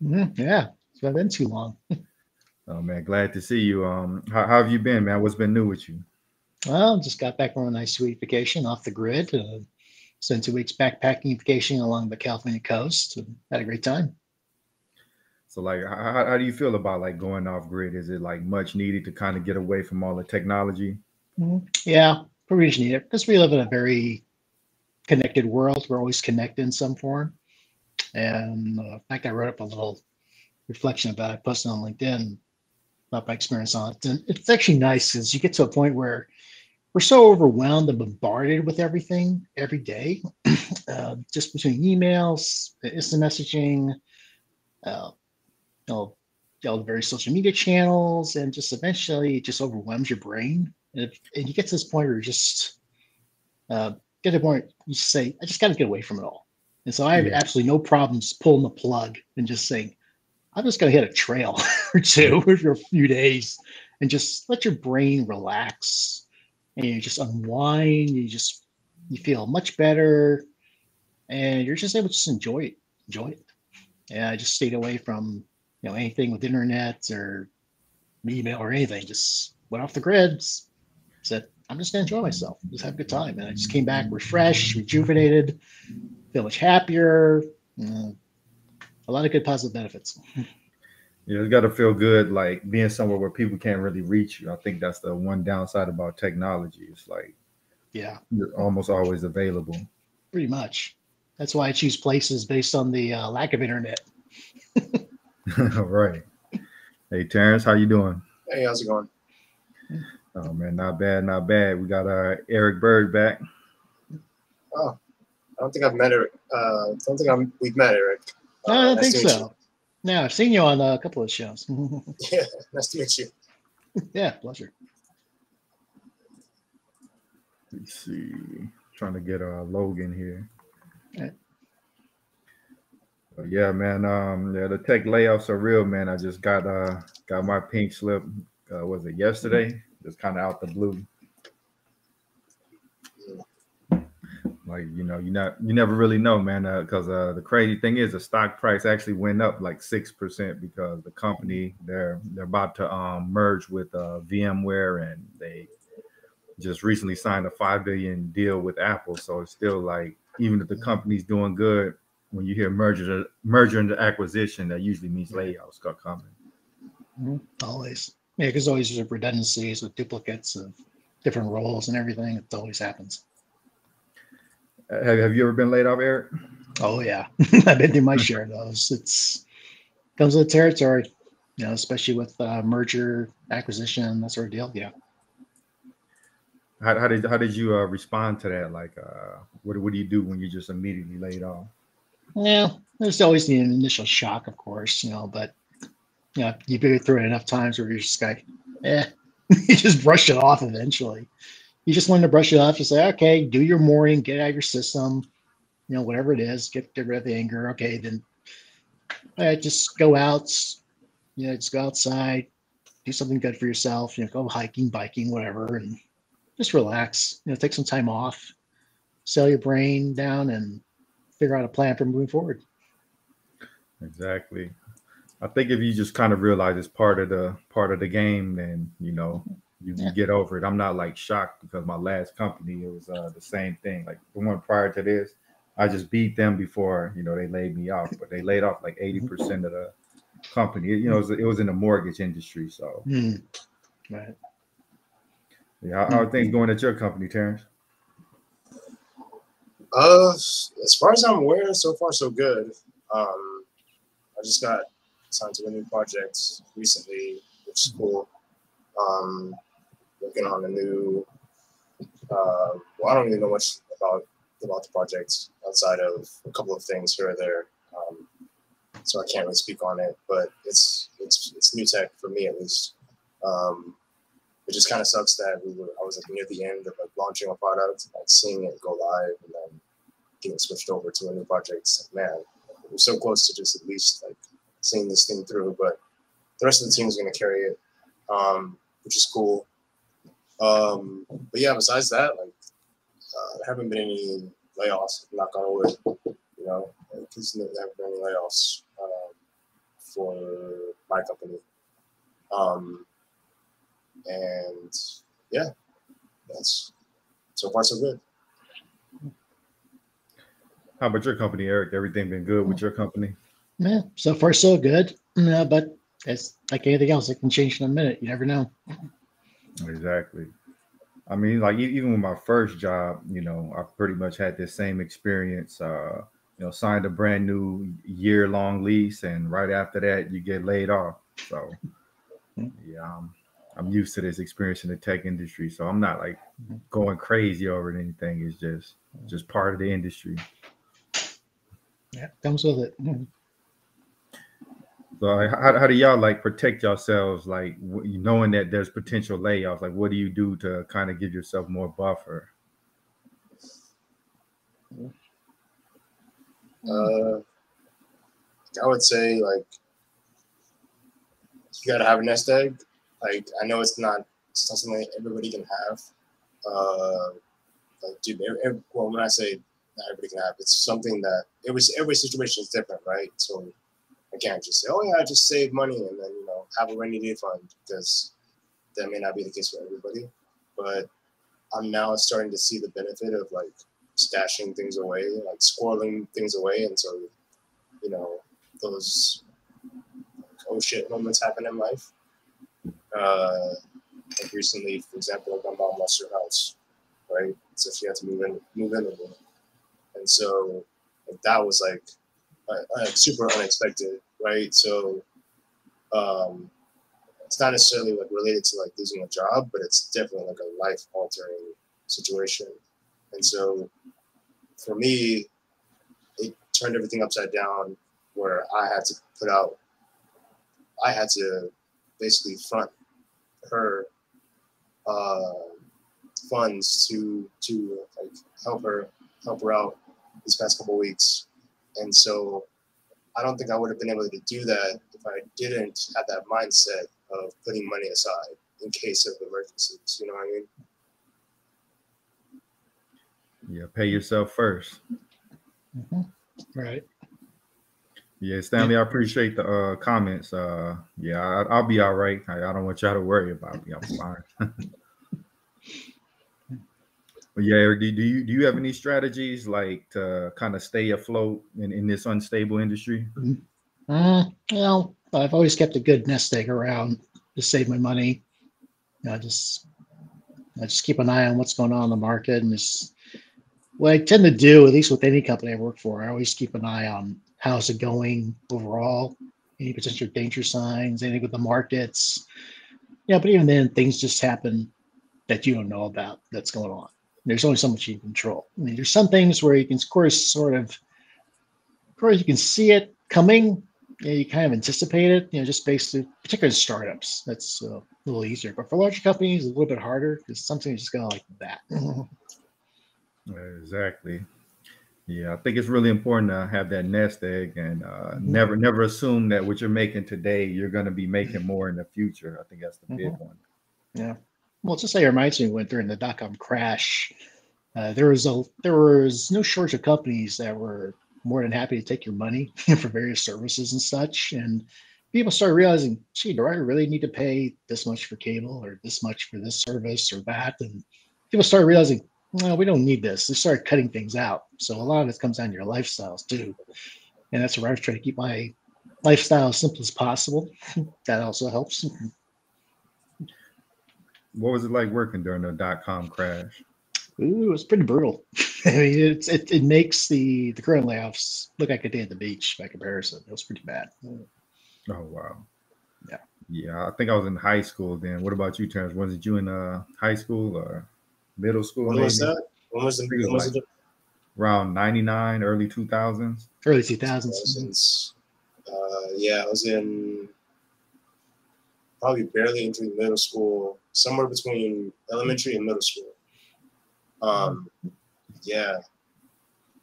Yeah, it's not been too long. Oh man, glad to see you. How have you been, man? What's been new with you? Well, just got back from a nice sweet vacation off the grid. Spent 2 weeks backpacking vacation along the California coast. And had a great time. So like, how do you feel about like going off grid? Is it like much needed to kind of get away from all the technology? Yeah, pretty much need it because we live in a very connected world. We're always connected in some form. And in fact, I wrote up a little reflection about it, posted on LinkedIn about my experience on it. And it's actually nice because you get to a point where we're so overwhelmed and bombarded with everything every day, just between emails, instant messaging, uh, you know, all the various social media channels, and just eventually it just overwhelms your brain. And you get to this point where you just uh, get to a point you say, I just got to get away from it all. And so I have Yeah, absolutely no problems pulling the plug and just saying, I'm just going to hit a trail or two for a few days and just let your brain relax and you just unwind. You feel much better and you're just able to just enjoy it. And I just stayed away from, anything with internet or email or anything. Just went off the grid, said, I'm just going to enjoy myself, just have a good time. And I just came back refreshed, rejuvenated, feel much happier. Uh, a lot of good positive benefits. yeah, it's got to feel good, like being somewhere where people can't really reach you. I think that's the one downside about technology. It's like Yeah, you're almost always available. pretty much. That's why I choose places based on the lack of internet. Right. Hey, Terrence, how you doing? Hey, how's it going? Oh man, not bad, not bad. We got Eric Bird back. Oh, I don't think I've met Eric. I don't think we've met Eric. No, I don't Nice think to meet you. so. No, I've seen you on a couple of shows. Yeah, nice to meet you. Yeah, pleasure. Let's see. Trying to get Logan here. Uh, But yeah, man. Yeah, the tech layoffs are real, man. I just got my pink slip. Was it yesterday? Just kind of out the blue. Like you never really know, man. Because the crazy thing is, the stock price actually went up like 6% because the company they're about to merge with VMware, and they just recently signed a 5 billion deal with Apple. So it's still like even if the company's doing good, when you hear merger and acquisition, that usually means Right. layoffs are coming. Always. Yeah, because always there's redundancies with duplicates of different roles and everything. It always happens. Have you ever been laid off, Eric? Oh yeah, I've been through my share of those. It's comes with the territory, especially with merger, acquisition, that sort of deal. Yeah. How did you respond to that? Like, what do you do when you're just immediately laid off? Yeah, there's always the initial shock, of course, but you've been through it enough times where you're just like, eh, you just brush it off eventually. You just learn to brush it off. You say, okay, do your morning, get out of your system, whatever it is, get rid of the anger. Okay, then just go out, just go outside, do something good for yourself, go hiking, biking, whatever, and just relax, take some time off, settle your brain down and figure out a plan for moving forward. Exactly. I think if you just kind of realize it's part of the game, then you Yeah. get over it. I'm not like shocked because my last company it was the same thing. Like the one prior to this, I just beat them before they laid me off, but they laid off like 80% of the company. It was in the mortgage industry. So Mm, right. yeah, how Mm, are things going at your company, Terrence? As far as I'm aware, so far so good. I just got assigned to a new project recently, which is cool. Um, Working on a new. Well, I don't really know much about the project outside of a couple of things here or there. So I can't really speak on it, but it's new tech for me at least. Um, it just kind of sucks that I was like near the end of like launching a product, like seeing it go live, and then getting switched over to a new project. It's like, man, we're so close to just at least like seeing this thing through, but the rest of the team is going to carry it, which is cool. But yeah, besides that, like there haven't been any layoffs. Knock on wood, because there haven't been any layoffs. for my company. And yeah, that's so far so good. How about your company, Eric? Everything been good with your company? Yeah, so far so good. Yeah, but it's like anything else, it can change in a minute. You never know. Exactly. I mean, like even with my first job, you know, I pretty much had this same experience. You know, signed a brand new year-long lease, and right after that, you get laid off. So, yeah, I'm used to this experience in the tech industry. So I'm not like going crazy over it or anything. It's just part of the industry. Yeah, comes with it. So, like, how do y'all like protect yourselves, like knowing that there's potential layoffs? Like, what do you do to kind of give yourself more buffer? I would say like you gotta have a nest egg. Like I know it's not something everybody can have. Like dude, well, when I say not everybody can have, it's something that every situation is different, right? So I can't just say, oh yeah, I just save money and then have a rainy day fund, because that may not be the case for everybody. But I'm now starting to see the benefit of like stashing things away, like squirreling things away, and so those oh shit moments happen in life. Like recently, for example, like my mom lost her house, right? So she had to move in with me, and so like, that was like super unexpected, right? So it's not necessarily like related to like losing a job, but it's definitely like a life altering situation. And so for me, it turned everything upside down, where I had to basically front her funds to like help her out these past couple of weeks. And so I don't think I would have been able to do that if I didn't have that mindset of putting money aside in case of emergencies. You know what I mean? Yeah, pay yourself first. Right. Yeah, Stanley, I appreciate the comments. Yeah, I'll be all right. I don't want y'all to worry about me. I'm fine. But yeah, Eric, do you have any strategies like to kind of stay afloat in this unstable industry? Well, I've always kept a good nest egg around to save my money. I just keep an eye on what's going on in the market, and just what I tend to do, at least with any company I work for, I always keep an eye on how's it going overall, any potential danger signs, anything with the markets. Yeah, but even then, things just happen that you don't know about that's going on. There's only so much you can control. I mean, there's some things where you can, of course, you can see it coming. Yeah, you kind of anticipate it, just based on particularly startups. That's a little easier. But for larger companies, a little bit harder because something's just going like that. Exactly. Yeah, I think it's really important to have that nest egg and never assume that what you're making today, you're going to be making more in the future. I think that's the big one. Yeah. Well, just like it reminds me when during the dot-com crash, there was no shortage of companies that were more than happy to take your money for various services and such. And people started realizing, gee, do I really need to pay this much for cable or this much for this service or that? And people started realizing, no, we don't need this. They started cutting things out. So a lot of it comes down to your lifestyles too. And that's where I was trying to keep my lifestyle as simple as possible. That also helps. What was it like working during the dot-com crash? Ooh, it was pretty brutal. I mean, it makes the current layoffs look like a day at the beach by comparison. It was pretty bad. Oh wow. Yeah. Yeah, I think I was in high school then. What about you, Terrence? Wasn't you in high school or middle school? When maybe? was that? When was it? Around 99, early 2000s. Early 2000s. Yeah, I was in probably barely entering middle school, somewhere between elementary and middle school. Yeah,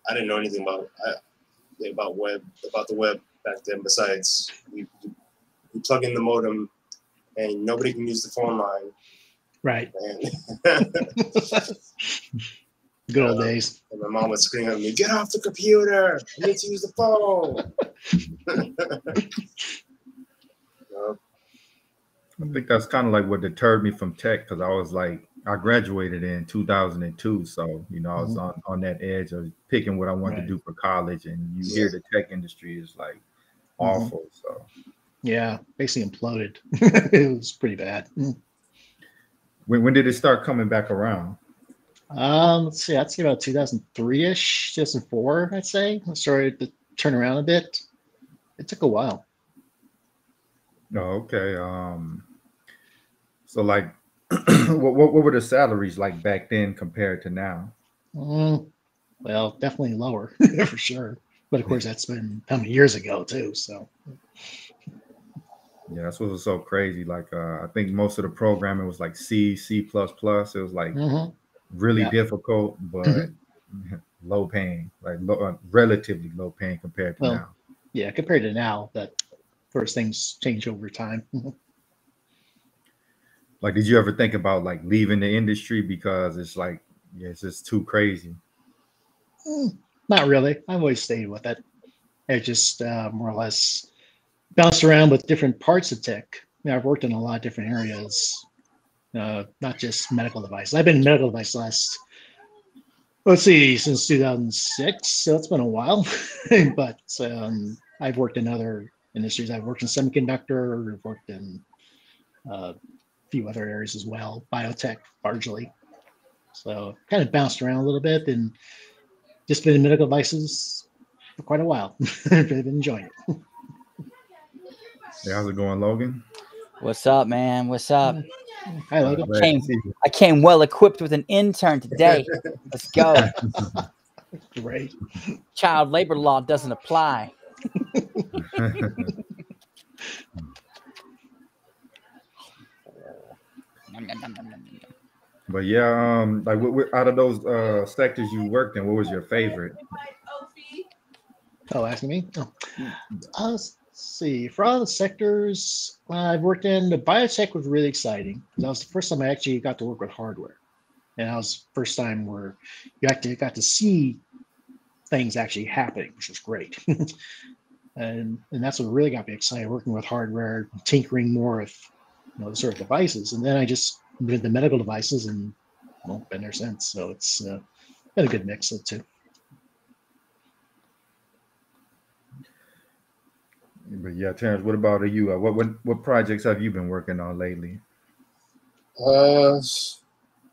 I didn't know anything about the web back then. Besides, we plug in the modem, and nobody can use the phone line. Right. And good old days. And my mom would scream at me, "Get off the computer! I need to use the phone." I think that's kind of like what deterred me from tech because I was like, I graduated in 2002. So, you know, I was on that edge of picking what I wanted to Right. do for college. And you hear the tech industry is like awful. So, Yeah, basically imploded. It was pretty bad. when did it start coming back around? Let's see, I'd say about 2003-ish, 2004, I'd say. I started to turn around a bit. It took a while. Oh, okay. So like, what were the salaries like back then compared to now? Mm, well, definitely lower for sure. But of course, that's been how many years ago too. So Yeah, that's what was so crazy. Like, I think most of the programming was like C, C++. It was like really yeah. difficult, but low paying, like relatively low paying compared to Well, now. yeah, compared to now, that of course things change over time. Like, did you ever think about like leaving the industry because it's like, yeah, it's just too crazy? Not really. I've always stayed with it. I just more or less bounced around with different parts of tech. I've worked in a lot of different areas, not just medical devices. I've been in medical device last, let's see, since 2006. So it's been a while. But I've worked in other industries. I've worked in semiconductor. I've worked in a few other areas as well, biotech largely. So kind of bounced around a little bit and just been in medical devices for quite a while. I've been enjoying it. Hey, how's it going, Logan? What's up, man? What's up? Hi, Logan. Glad to see you. I came well equipped with an intern today. Let's go. Great. Child labor law doesn't apply. But yeah, like out of those sectors you worked in, what was your favorite? Oh, asking me? Oh. Let's see. For all the sectors I've worked in, the biotech was really exciting because that was the first time I actually got to work with hardware. And that was the first time where you actually got to see things actually happening, which was great. and that's what really got me excited, working with hardware, tinkering more with the sort of devices. And then I just moved into medical devices and been there since. So it's been a good mix of the two. But yeah, Terrence, what about you? What projects have you been working on lately? A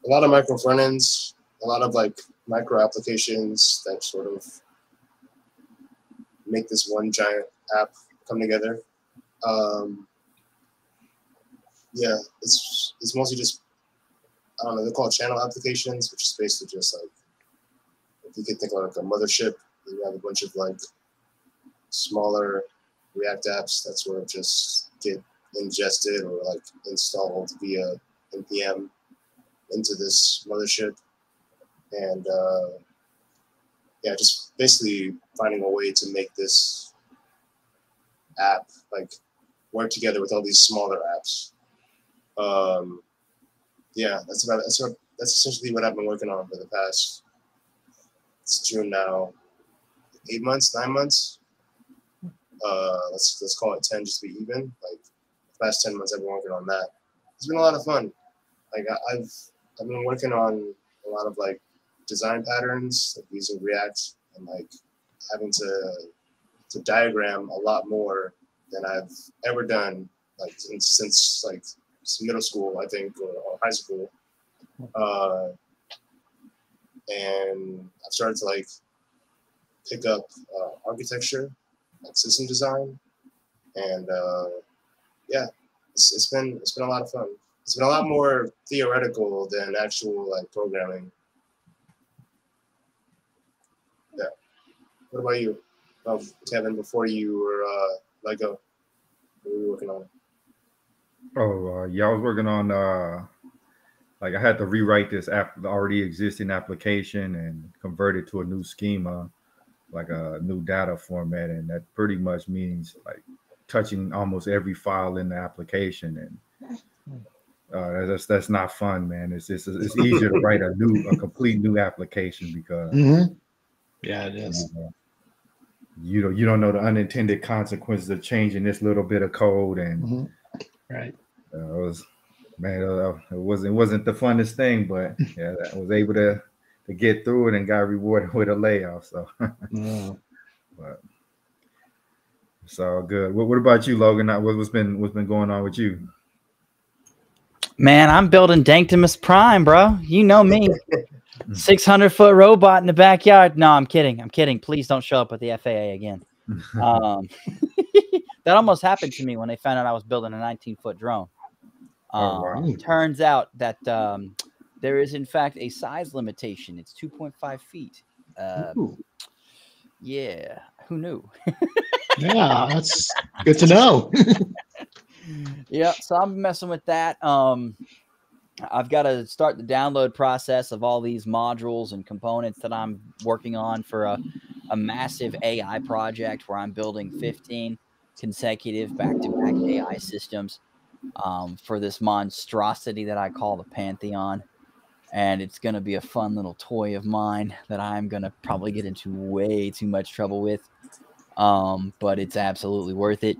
lot of micro front ends, a lot of like micro applications that sort of make this one giant app come together. Yeah, it's mostly just, I don't know, they're called channel applications, which is basically just like, if you could think of like a mothership, you have a bunch of like smaller React apps that sort of just get ingested or like installed via npm into this mothership. And yeah, just basically finding a way to make this app like work together with all these smaller apps. Yeah, that's essentially what I've been working on for the past, it's June now, 8 months, 9 months. Let's call it 10 just to be even. Like the past 10 months I've been working on that. It's been a lot of fun. Like I've been working on a lot of like design patterns, like using React and like having to diagram a lot more than I've ever done, like since like middle school, I think, or high school. And I've started to like pick up architecture, like system design, and yeah, it's been a lot of fun. It's been a lot more theoretical than actual like programming. Yeah. What about you, Kevin? Before you were Lego, what were you working on? Oh, yeah, I was working on like I had to rewrite this the already existing application and convert it to a new schema, like a new data format, and that pretty much means like touching almost every file in the application, and that's not fun, man. It's easier to write a complete new application because yeah, it is. You don't know the unintended consequences of changing this little bit of code, and right. It was, man, it wasn't the funnest thing, but yeah, I was able to get through it and got rewarded with a layoff. So, Yeah. but it's all good. What about you, Logan? What's been going on with you? Man, I'm building Danktimus Prime, bro. You know me. 600-foot robot in the backyard. No, I'm kidding. I'm kidding. Please don't show up at the FAA again. That almost happened to me when they found out I was building a 19-foot drone. Oh, wow. Turns out that there is, in fact, a size limitation. It's 2.5 feet. Yeah. Who knew? Yeah, that's good to know. Yeah, so I'm messing with that. I've got to start the download process of all these modules and components that I'm working on for a massive AI project where I'm building 15 consecutive back-to-back AI systems for this monstrosity that I call the Pantheon. And it's going to be a fun little toy of mine that I'm going to probably get into way too much trouble with. But it's absolutely worth it.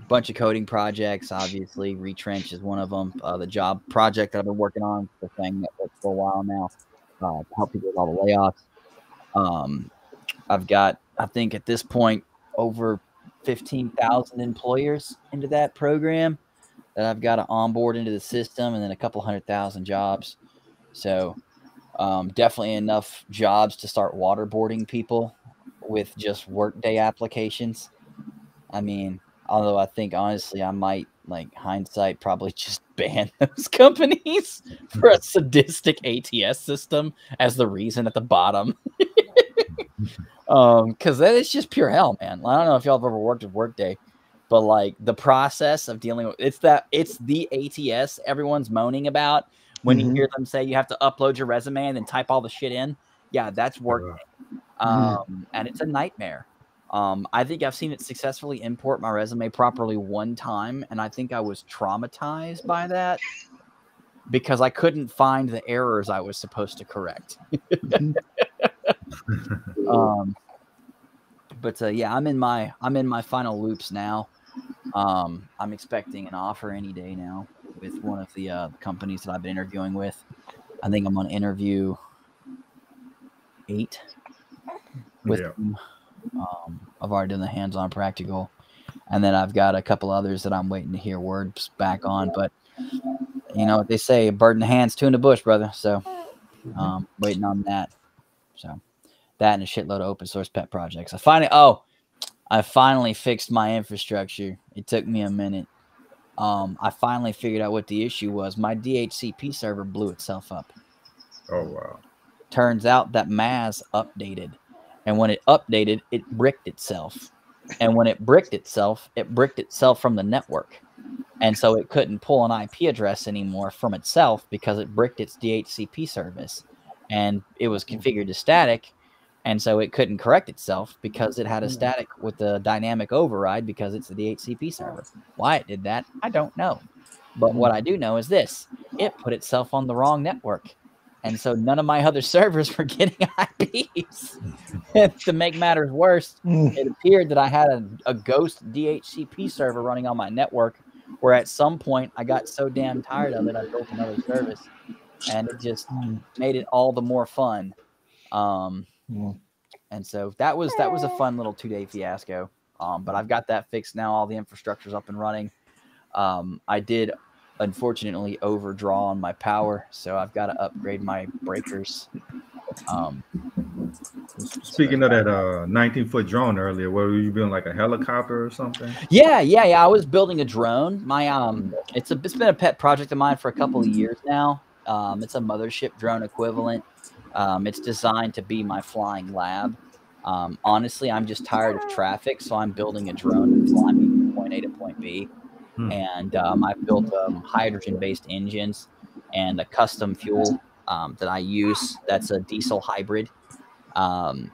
Bunch of coding projects, obviously. Retrench is one of them. The job project that I've been working on, the thing that works for a while now, to help people with all the layoffs. I've got, I think at this point, over 15,000 employers into that program that I've got to onboard into the system, and then a couple 100,000 jobs. So definitely enough jobs to start waterboarding people with just Workday applications. I mean, although I think honestly I might, like, hindsight, probably just ban those companies for a sadistic ATS system as the reason at the bottom. Because that is just pure hell, man. I don't know if y'all have ever worked with Workday, but like the process of dealing with it's the ATS everyone's moaning about when you hear them say you have to upload your resume and then type all the shit in. Yeah, that's Workday. And it's a nightmare. I think I've seen it successfully import my resume properly one time, and I think I was traumatized by that because I couldn't find the errors I was supposed to correct. But yeah, I'm in my final loops now. I'm expecting an offer any day now with one of the companies that I've been interviewing with. I think I'm on interview 8 with them. I've already done the hands-on practical, and then I've got a couple others that I'm waiting to hear words back on. But you know what they say, a bird in the hand's two in the bush, brother. So waiting on that. So that and a shitload of open source pet projects. I finally fixed my infrastructure. It took me a minute. I finally figured out what the issue was. My DHCP server blew itself up. Oh, wow. Turns out that MAS updated. And when it updated, it bricked itself. And when it bricked itself from the network. And so it couldn't pull an IP address anymore from itself because it bricked its DHCP service. And it was configured to static. And so it couldn't correct itself because it had a static with the dynamic override because it's the DHCP server. Why it did that, I don't know. But what I do know is this. It put itself on the wrong network. And so none of my other servers were getting IPs. To make matters worse, it appeared that I had a ghost DHCP server running on my network, where at some point I got so damn tired of it, I built another service. And it just made it all the more fun. And so that was a fun little 2-day fiasco. But I've got that fixed now. All the infrastructure's up and running. I did unfortunately overdraw on my power, so I've got to upgrade my breakers. Speaking of that 19-foot drone earlier, were you building like a helicopter or something? Yeah. I was building a drone. My it's been a pet project of mine for a couple of years now. It's a mothership drone equivalent. It's designed to be my flying lab. Honestly, I'm just tired of traffic, so I'm building a drone to fly me from point A to point B. And I've built hydrogen-based engines and a custom fuel that I use. That's a diesel hybrid.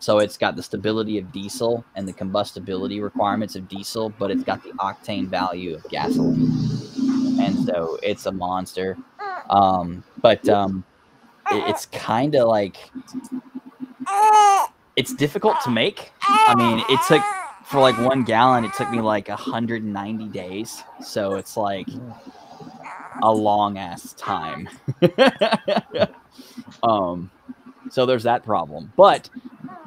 So it's got the stability of diesel and the combustibility requirements of diesel, but it's got the octane value of gasoline. And so it's a monster. It's kind of like, it's difficult to make. I mean, for like 1 gallon, it took me like 190 days. So it's like a long ass time. So there's that problem, but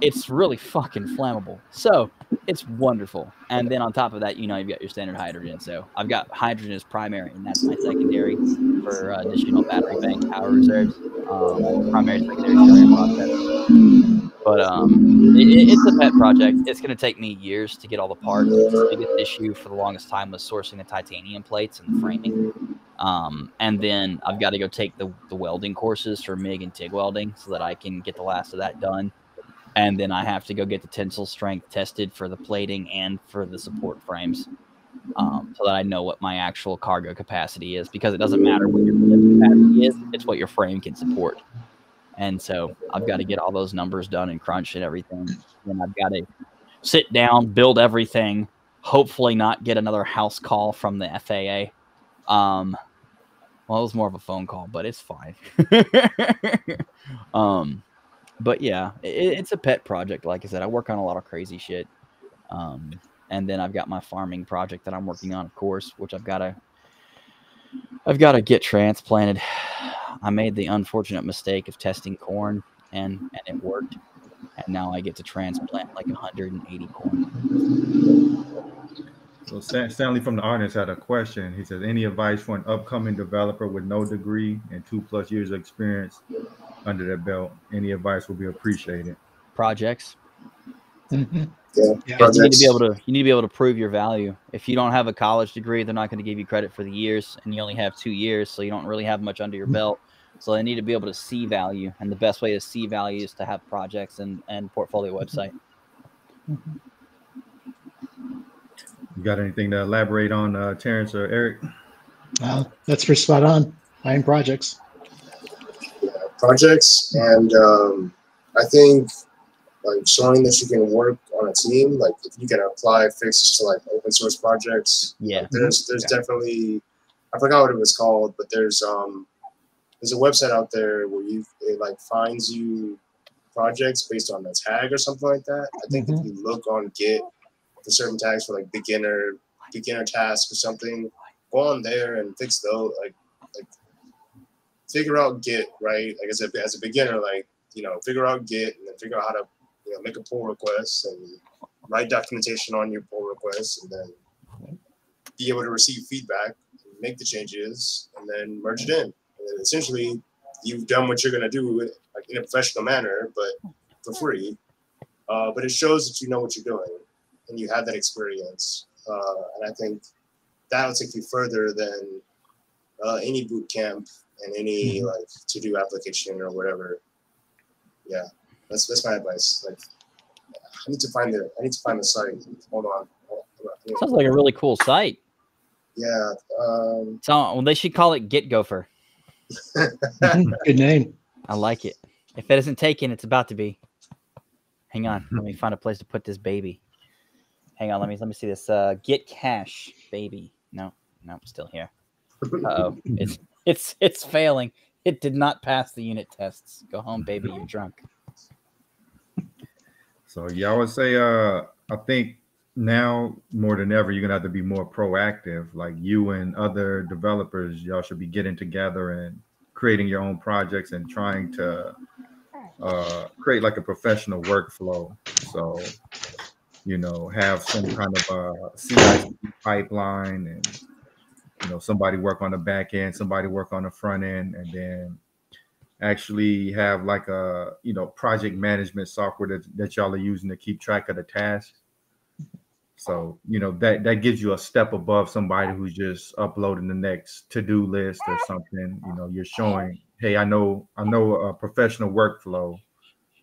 it's really fucking flammable. So it's wonderful. And then on top of that, you know, you've got your standard hydrogen. So I've got hydrogen as primary, and that's my secondary for additional battery bank power reserves. Primary, secondary, tertiary process. But it's a pet project. It's going to take me years to get all the parts. The biggest issue for the longest time was sourcing the titanium plates and the framing. And then I've got to go take the welding courses for MIG and TIG welding so that I can get the last of that done. And then I have to go get the tensile strength tested for the plating and for the support frames, so that I know what my actual cargo capacity is, because it doesn't matter what your lift capacity is, it's what your frame can support. And so I've got to get all those numbers done and crunch and everything. And I've got to sit down, build everything, hopefully not get another house call from the FAA. Well, it was more of a phone call, but it's fine. But yeah, it's a pet project. Like I said, I work on a lot of crazy shit. And then I've got my farming project that I'm working on, of course, which I've got to get transplanted. I made the unfortunate mistake of testing corn, and it worked. And now I get to transplant like 180 corn. So Stanley from the audience had a question. He says, any advice for an upcoming developer with no degree and 2+ years of experience under their belt? Any advice will be appreciated. Projects. Mm-hmm. Yeah. You need to be able to prove your value. If you don't have a college degree, they're not going to give you credit for the years, and you only have 2 years, so you don't really have much under your belt. So they need to be able to see value, and the best way to see value is to have projects and portfolio website. You got anything to elaborate on, Terrence or Eric? That's for spot on. Buying projects. Yeah, projects, and I think like showing that you can work on a team, like if you can apply fixes to like open source projects. Yeah. Like, there's definitely, I forgot what it was called, but there's a website out there where it like finds you projects based on the tag or something like that. I think if you look on Git for certain tags for like beginner task or something, go on there and fix those, like figure out Git, right? Like as a beginner, like, you know, figure out Git and then figure out how to, you know, make a pull request and write documentation on your pull request, and then be able to receive feedback, make the changes, and then merge it in. And then essentially, you've done what you're gonna do like in a professional manner, but for free. But it shows that you know what you're doing and you have that experience. And I think that'll take you further than any boot camp and any like to-do application or whatever. Yeah, that's my advice. Like, I need to find the site. Hold on. Sounds like a really cool site. Yeah. So they should call it Git Gopher. Good name. I like it. If it isn't taken, it's about to be. Hang on, let me find a place to put this baby. Hang on, let me see this. Git cache baby. No, still here. Uh-oh, it's failing. It did not pass the unit tests. Go home, baby. You're drunk. So yeah, I would say I think now more than ever, you're gonna have to be more proactive. Like you and other developers, y'all should be getting together and creating your own projects and trying to create like a professional workflow. So, you know, have some kind of CI/CD pipeline, and you know, somebody work on the back end, somebody work on the front end, and then actually have like a, you know, project management software that y'all are using to keep track of the tasks. So, you know, that gives you a step above somebody who's just uploading the next to-do list or something. You know, you're showing, hey, I know a professional workflow.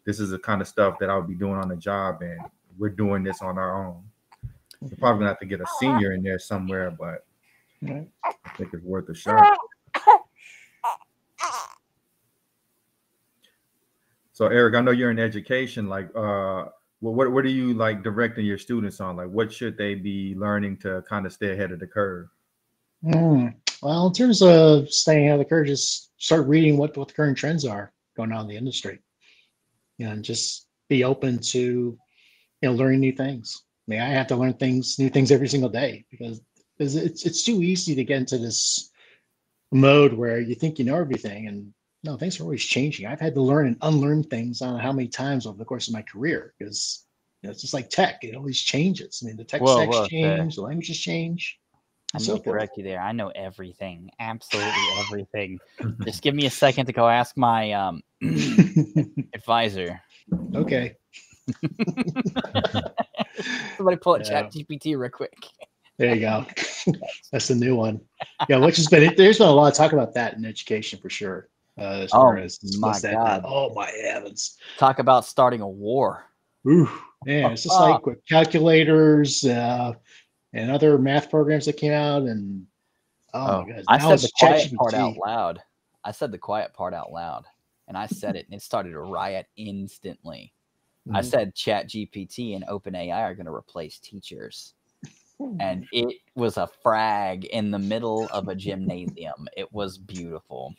This is the kind of stuff that I would be doing on the job, and we're doing this on our own. We're probably gonna have to get a senior in there somewhere, but I think it's worth a shot. So Eric, I know you're in education. Like, what are you like directing your students on? Like, what should they be learning to kind of stay ahead of the curve? Well, in terms of staying ahead of the curve, just start reading what the current trends are going on in the industry, and just be open to, you know, learning new things. mean, I have to learn new things every single day because it's too easy to get into this mode where you think you know everything, and no, things are always changing. I've had to learn and unlearn things I don't know how many times over the course of my career because it's just like tech; it always changes. I mean, the tech stacks change, the languages change, I'm and going so to forth. correct you there. I know everything, absolutely everything. Just give me a second to go ask my advisor. Okay. Somebody pull up Yeah. ChatGPT real quick. There you go. That's the new one. Yeah, which has been there's been a lot of talk about that in education for sure. As far as my what's that? God. Oh my heavens! Talk about starting a war. Ooh, man, it's just like with calculators and other math programs that came out, and oh my God, I now said the it's quiet part out ChatGPT. loud. I said the quiet part out loud, and I said it, and it started a riot instantly. I said ChatGPT and OpenAI are going to replace teachers. And it was a frag in the middle of a gymnasium. It was beautiful.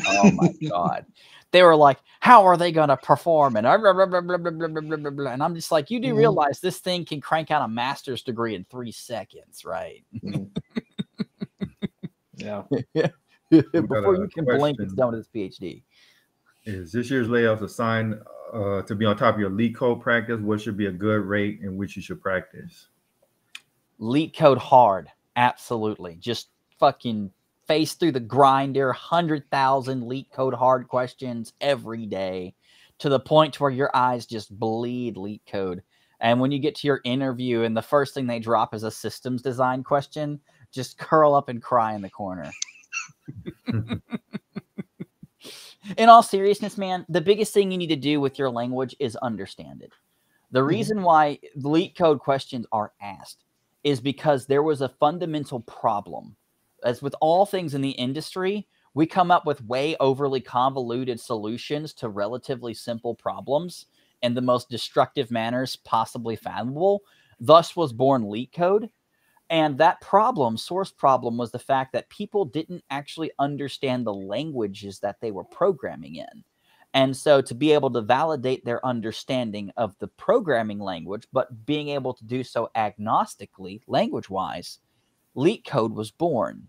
Oh my God. They were like, how are they going to perform? And and I'm just like, you do realize this thing can crank out a master's degree in 3 seconds, right? Yeah. Before you can blink, it's done with his PhD. Is this year's layoffs a sign to be on top of your leak code practice? What should be a good rate in which you should practice? Leak code hard. Absolutely. Just fucking face through the grinder, 100,000 leak code hard questions every day to the point to where your eyes just bleed leak code. And when you get to your interview and the first thing they drop is a systems design question, just curl up and cry in the corner. In all seriousness, man, the biggest thing you need to do with your language is understand it. The reason why leak code questions are asked is because there was a fundamental problem. As with all things in the industry, we come up with way overly convoluted solutions to relatively simple problems in the most destructive manners possibly fathomable. Thus was born leak code. And that source problem, was the fact that people didn't actually understand the languages that they were programming in. And so to be able to validate their understanding of the programming language, but being able to do so agnostically, language-wise, leak code was born.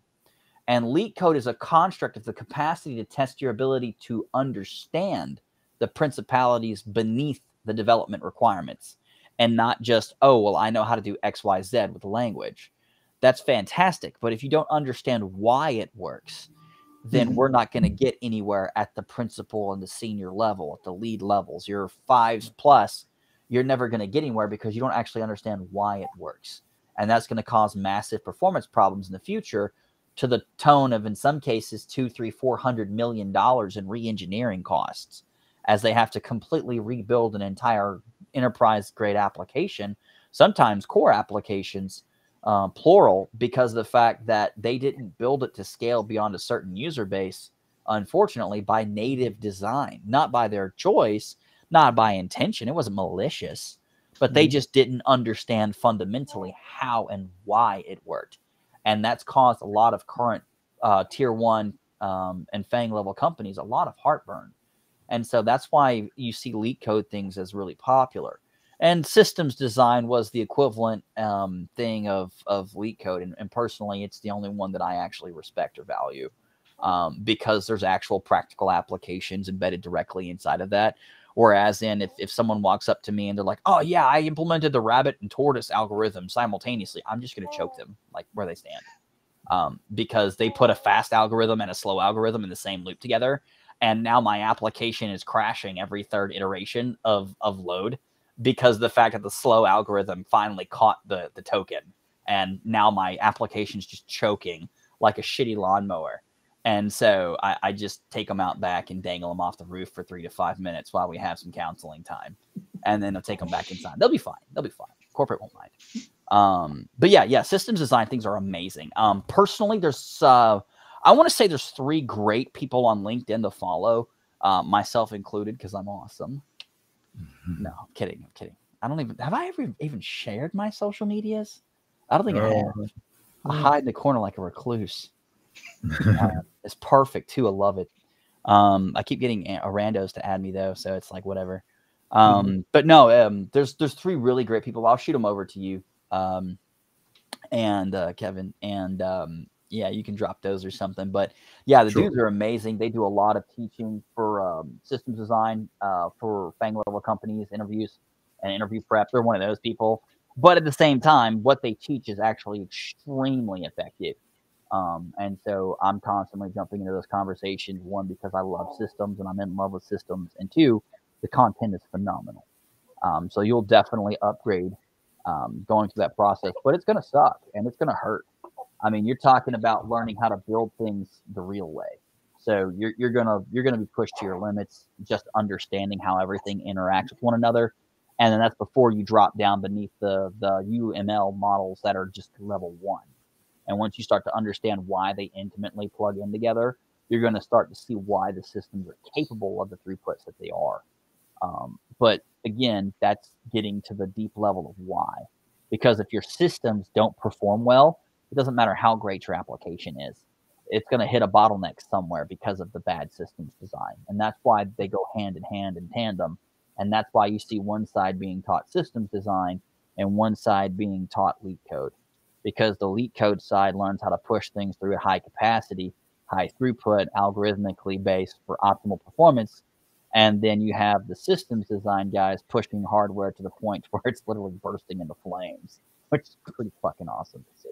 And leak code is a construct of the capacity to test your ability to understand the principalities beneath the development requirements. And not just, oh, well, I know how to do X, Y, Z with the language. That's fantastic. But if you don't understand why it works, then we're not going to get anywhere at the principal and the senior level, at the lead levels. Your 5s plus, you're never going to get anywhere because you don't actually understand why it works. And that's going to cause massive performance problems in the future, to the tone of, in some cases, $200, $300, $400 million in re-engineering costs, as they have to completely rebuild an entire enterprise-grade application, sometimes core applications, plural, because of the fact that they didn't build it to scale beyond a certain user base, unfortunately, by native design, not by their choice, not by intention. It wasn't malicious, but they just didn't understand fundamentally how and why it worked. And that's caused a lot of current tier 1 and FANG level companies a lot of heartburn. And so that's why you see leak code things as really popular. And systems design was the equivalent thing of leak code. And personally, it's the only one that I actually respect or value, because there's actual practical applications embedded directly inside of that. Whereas if someone walks up to me and they're like, oh, yeah, I implemented the rabbit and tortoise algorithm simultaneously, I'm just going to choke them like where they stand, because they put a fast algorithm and a slow algorithm in the same loop together. And now my application is crashing every third iteration of load, because the fact that the slow algorithm finally caught the token. And now my application is just choking like a shitty lawnmower. And so I just take them out back and dangle them off the roof for 3 to 5 minutes while we have some counseling time. And then I'll take them back inside. They'll be fine. They'll be fine. Corporate won't mind. But yeah, systems design things are amazing. Personally, there's I want to say there's 3 great people on LinkedIn to follow, myself included, because I'm awesome. No, I'm kidding. I don't even, have I ever even shared my social medias? I don't think I have. I hide in the corner like a recluse. It's perfect too. I love it. I keep getting randos to add me though, so it's like whatever. But no, there's three really great people. I'll shoot them over to you, and Kevin, and yeah, you can drop those or something. But yeah, the dudes are amazing. They do a lot of teaching for systems design for FANG level companies, interviews and interview prep. They're one of those people. But at the same time, what they teach is actually extremely effective. And so I'm constantly jumping into those conversations. One, because I love systems and I'm in love with systems, and two, the content is phenomenal. So you'll definitely upgrade going through that process, but it's going to suck and it's going to hurt. I mean, you're talking about learning how to build things the real way. So you're gonna be pushed to your limits, just understanding how everything interacts with one another, and then that's before you drop down beneath the UML models that are just level 1. And once you start to understand why they intimately plug in together, you're going to start to see why the systems are capable of the throughputs that they are. But again, that's getting to the deep level of why. Because if your systems don't perform well, it doesn't matter how great your application is. It's going to hit a bottleneck somewhere because of the bad systems design. And that's why they go hand in hand in tandem. And that's why you see one side being taught systems design and one side being taught leak code. Because the leak code side learns how to push things through a high capacity, high throughput, algorithmically based for optimal performance. And then you have the systems design guys pushing hardware to the point where it's literally bursting into flames, which is pretty fucking awesome to see.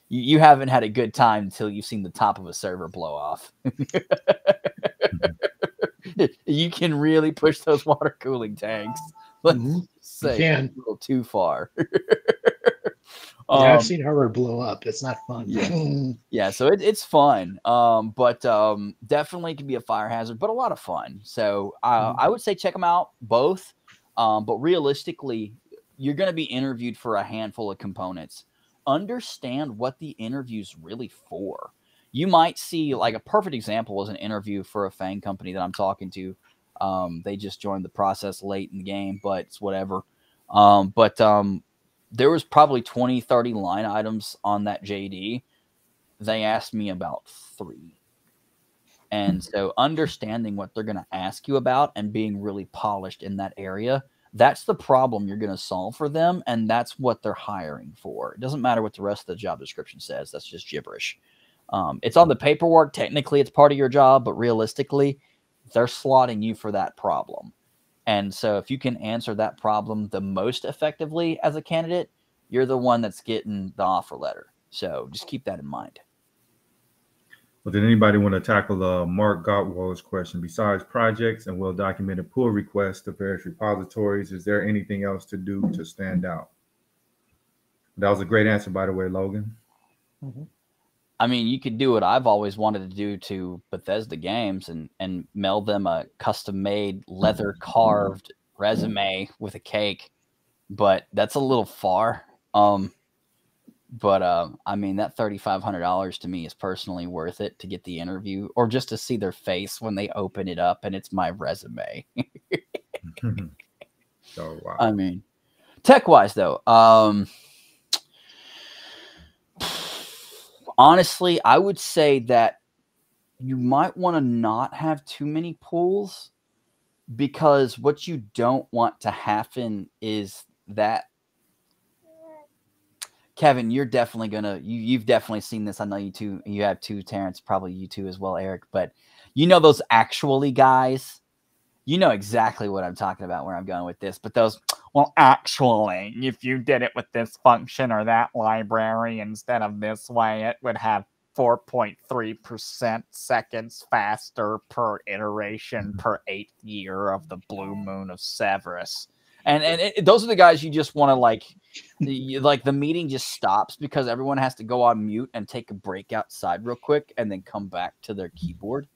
You haven't had a good time until you've seen the top of a server blow off. You can really push those water cooling tanks. Let's say a little too far. Yeah, I've seen hardware blow up. It's not fun. Yeah, so it's fun, but definitely can be a fire hazard, but a lot of fun. So I would say check them out both, but realistically, you're going to be interviewed for a handful of components. Understand what the interview's really for. You might see, like, a perfect example is an interview for a FANG company that I'm talking to. They just joined the process late in the game, but it's whatever. There was probably 20, 30 line items on that JD. They asked me about 3. And so understanding what they're going to ask you about and being really polished in that area, that's the problem you're going to solve for them. And that's what they're hiring for. It doesn't matter what the rest of the job description says. That's just gibberish. It's on the paperwork. Technically, it's part of your job, but realistically, they're slotting you for that problem. And so if you can answer that problem the most effectively as a candidate, you're the one that's getting the offer letter. So just keep that in mind. Well, did anybody want to tackle Mark Gottwald's question? Besides projects and well-documented pull requests to various repositories, is there anything else to do to stand out? That was a great answer, by the way, Logan. I mean, you could do what I've always wanted to do to Bethesda games and mail them a custom-made, leather-carved resume with a cake, but that's a little far. I mean, that $3,500 to me is personally worth it to get the interview or just to see their face when they open it up and it's my resume. Oh, wow. I mean, tech-wise, though, honestly, I would say that you might want to not have too many pools, because what you don't want to happen is that, Kevin, you're definitely gonna you've definitely seen this. I know you too. You have too, Terrence, probably you too as well, Eric. But you know those actually guys. You know exactly what I'm talking about, where I'm going with this. But those, well, actually, if you did it with this function or that library instead of this way, it would have 4.3% seconds faster per iteration per 8th year of the blue moon of Severus. And those are the guys you just want to, like the meeting just stops because everyone has to go on mute and take a break outside real quick and then come back to their keyboard.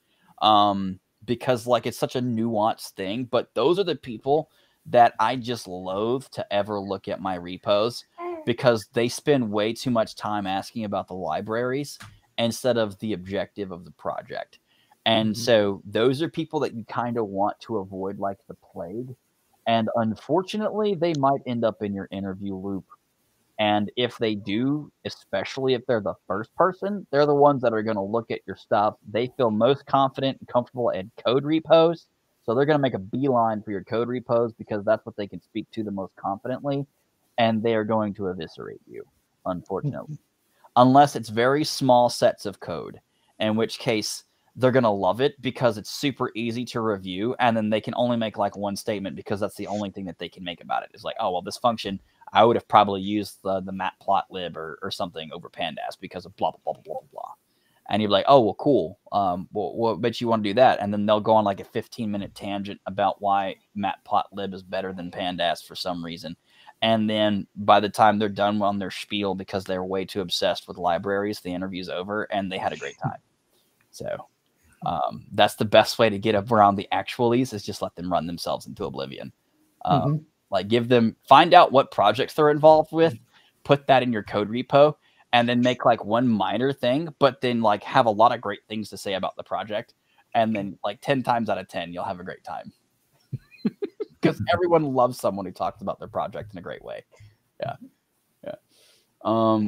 Because like it's such a nuanced thing, but those are the people that I just loathe to ever look at my repos, because they spend way too much time asking about the libraries instead of the objective of the project. And so those are people that you kind of want to avoid like the plague. And unfortunately, they might end up in your interview loop. And if they do, especially if they're the first person, they're the ones that are going to look at your stuff. They feel most confident and comfortable in code repos. So they're going to make a beeline for your code repos because that's what they can speak to the most confidently, and they are going to eviscerate you, unfortunately. Unless it's very small sets of code, in which case they're going to love it because it's super easy to review, and then they can only make like one statement because that's the only thing that they can make about it. It's like, oh, well, this function, I would have probably used the matplotlib or something over pandas because of blah, blah, blah, blah, blah, blah. And you're like, oh, well, cool. Well, bet you want to do that. And then they'll go on like a 15-minute tangent about why matplotlib is better than pandas for some reason. And then by the time they're done on their spiel, because they're way too obsessed with libraries, the interview's over and they had a great time. So that's the best way to get up around the actualities, is just let them run themselves into oblivion. Like find out what projects they're involved with, put that in your code repo, and then make like one minor thing, but then like have a lot of great things to say about the project. And then like 10 times out of 10, you'll have a great time. Because everyone loves someone who talks about their project in a great way. Yeah.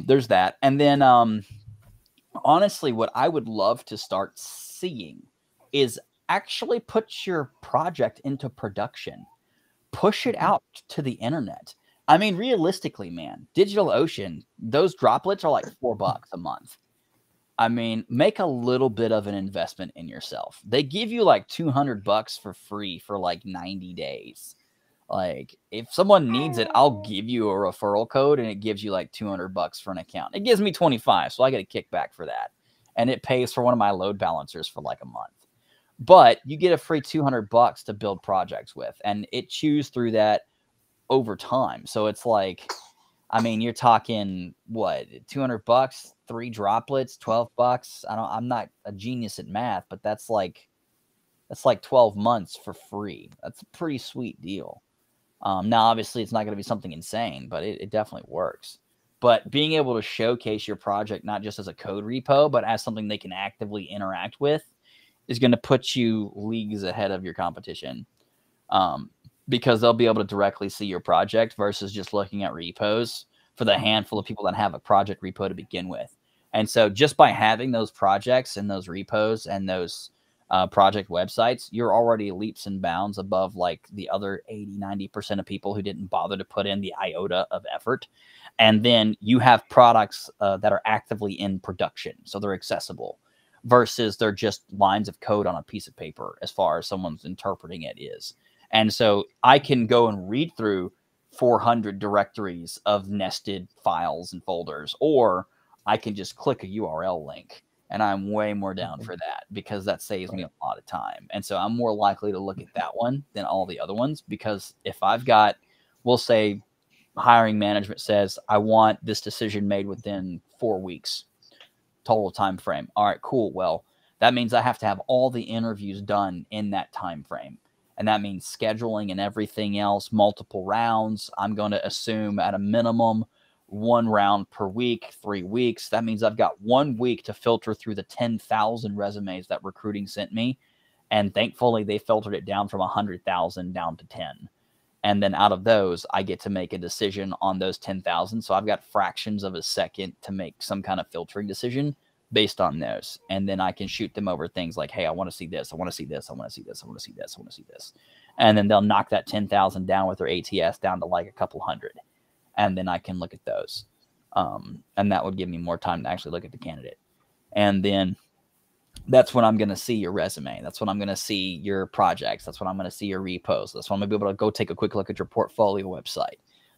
There's that. And then honestly, what I would love to start seeing is actually put your project into production. Push it out to the internet. I mean, realistically, man, DigitalOcean, those droplets are like $4 a month. I mean, make a little bit of an investment in yourself. They give you like $200 for free for like 90 days. Like, if someone needs it, I'll give you a referral code and it gives you like $200 for an account. It gives me 25, so I get a kickback for that. And it pays for one of my load balancers for like a month. But you get a free $200 to build projects with, and it chews through that over time. So it's like, I mean, you're talking what, $200, 3 droplets, $12. I'm not a genius at math, but that's like 12 months for free. That's a pretty sweet deal. Now, obviously, it's not going to be something insane, but it definitely works. But being able to showcase your project not just as a code repo, but as something they can actively interact with, is going to put you leagues ahead of your competition. Because they'll be able to directly see your project versus just looking at repos for the handful of people that have a project repo to begin with. And so just by having those projects and those repos and those project websites, you're already leaps and bounds above like the other 80-90% of people who didn't bother to put in the iota of effort. And then you have products that are actively in production, so they're accessible, versus they're just lines of code on a piece of paper as far as someone's interpreting it is. And so I can go and read through 400 directories of nested files and folders, or I can just click a URL link. And I'm way more down for that because that saves me a lot of time. And so I'm more likely to look at that one than all the other ones, because if I've got, we'll say hiring management says, I want this decision made within 4 weeks total time frame. All right, cool. Well, that means I have to have all the interviews done in that time frame. And that means scheduling and everything else, multiple rounds. I'm going to assume at a minimum 1 round per week, 3 weeks. That means I've got 1 week to filter through the 10,000 resumes that recruiting sent me. And thankfully, they filtered it down from 100,000 down to 10. And then out of those, I get to make a decision on those 10,000. So I've got fractions of a second to make some kind of filtering decision based on those. And then I can shoot them over things like, hey, I want to see this. I want to see this. I want to see this. I want to see this. I want to see this. And then they'll knock that 10,000 down with their ATS down to like a couple hundred. And then I can look at those. And that would give me more time to actually look at the candidate. And then that's when I'm going to see your resume. That's when I'm going to see your projects. That's when I'm going to see your repos. That's when I'm going to be able to go take a quick look at your portfolio website.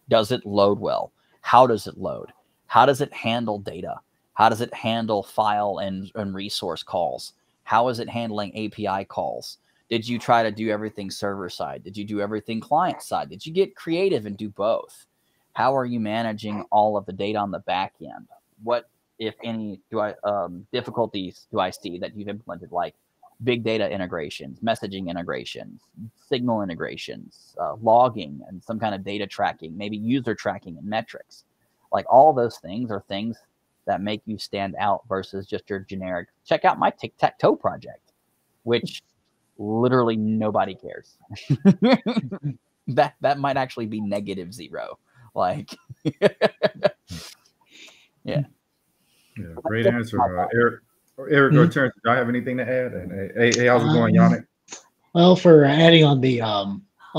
Does it load well? How does it load? How does it handle data? How does it handle file and resource calls? How is it handling API calls? Did you try to do everything server side? Did you do everything client side? Did you get creative and do both? How are you managing all of the data on the back end? What, if any, difficulties do I see that you've implemented, like big data integrations, messaging integrations, signal integrations, logging, and some kind of data tracking, maybe user tracking and metrics? Like, all those things are things that make you stand out versus just your generic, check out my tic-tac-toe project, which literally nobody cares. That might actually be -0. Like, yeah. Yeah, great answer, Eric. Eric, do I have anything to add? And hey, how's it going, Yannick? Well, for adding on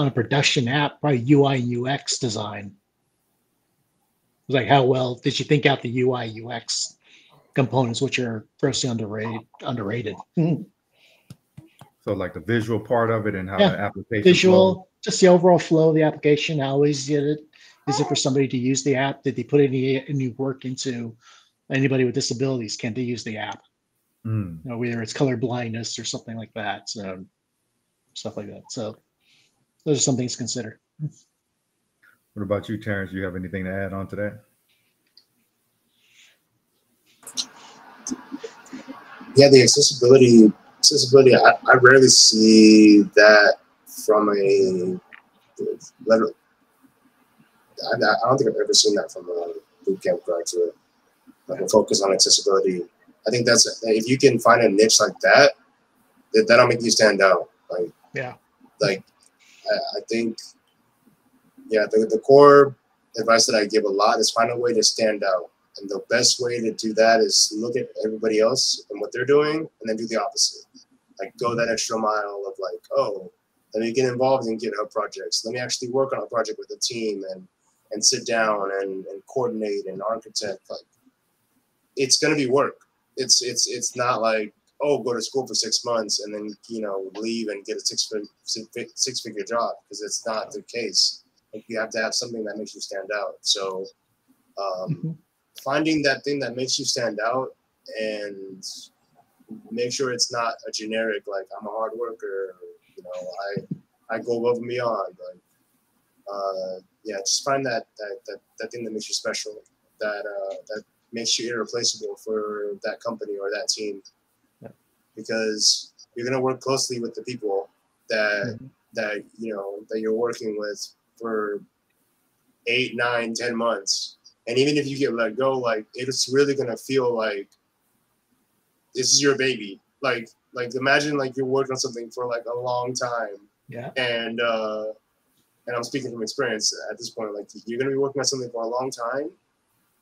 a production app, probably UI and UX design. Like how well did you think out the UI UX components, which are grossly underrated. So like the visual part of it and how Yeah, the application flows. visual, just the overall flow of the application. How easy is it for somebody to use the app? Did they put any work into anybody with disabilities? Can they use the app? Mm. You know, whether it's color blindness or something like that. So stuff like that. So those are some things to consider. What about you, Terrence? Do you have anything to add on to that? Yeah, the accessibility. I rarely see that from a letter. I don't think I've ever seen that from a boot camp graduate. Like a focus on accessibility. I think that's if you can find a niche like that, that'll make you stand out. Like Yeah. Like I think, yeah, the core advice that I give a lot is find a way to stand out. And the best way to do that is look at everybody else and what they're doing and then do the opposite. Like go that extra mile of like, oh, let me get involved in GitHub projects. Let me actually work on a project with a team and sit down and coordinate and architect. Like it's gonna be work. It's not like, oh, go to school for 6 months and then leave and get a six-figure job, because it's not the case. Like you have to have something that makes you stand out. So finding that thing that makes you stand out and make sure it's not a generic like I'm a hard worker, I go above and beyond. Like yeah, just find that thing that makes you special, that makes you irreplaceable for that company or that team. Because you're going to work closely with the people that you're working with for 8, 9, 10 months. And even if you get let go, like it's really going to feel like this is your baby. Like imagine like you're working on something for like a long time. Yeah. And I'm speaking from experience at this point. Like you're going to be working on something for a long time,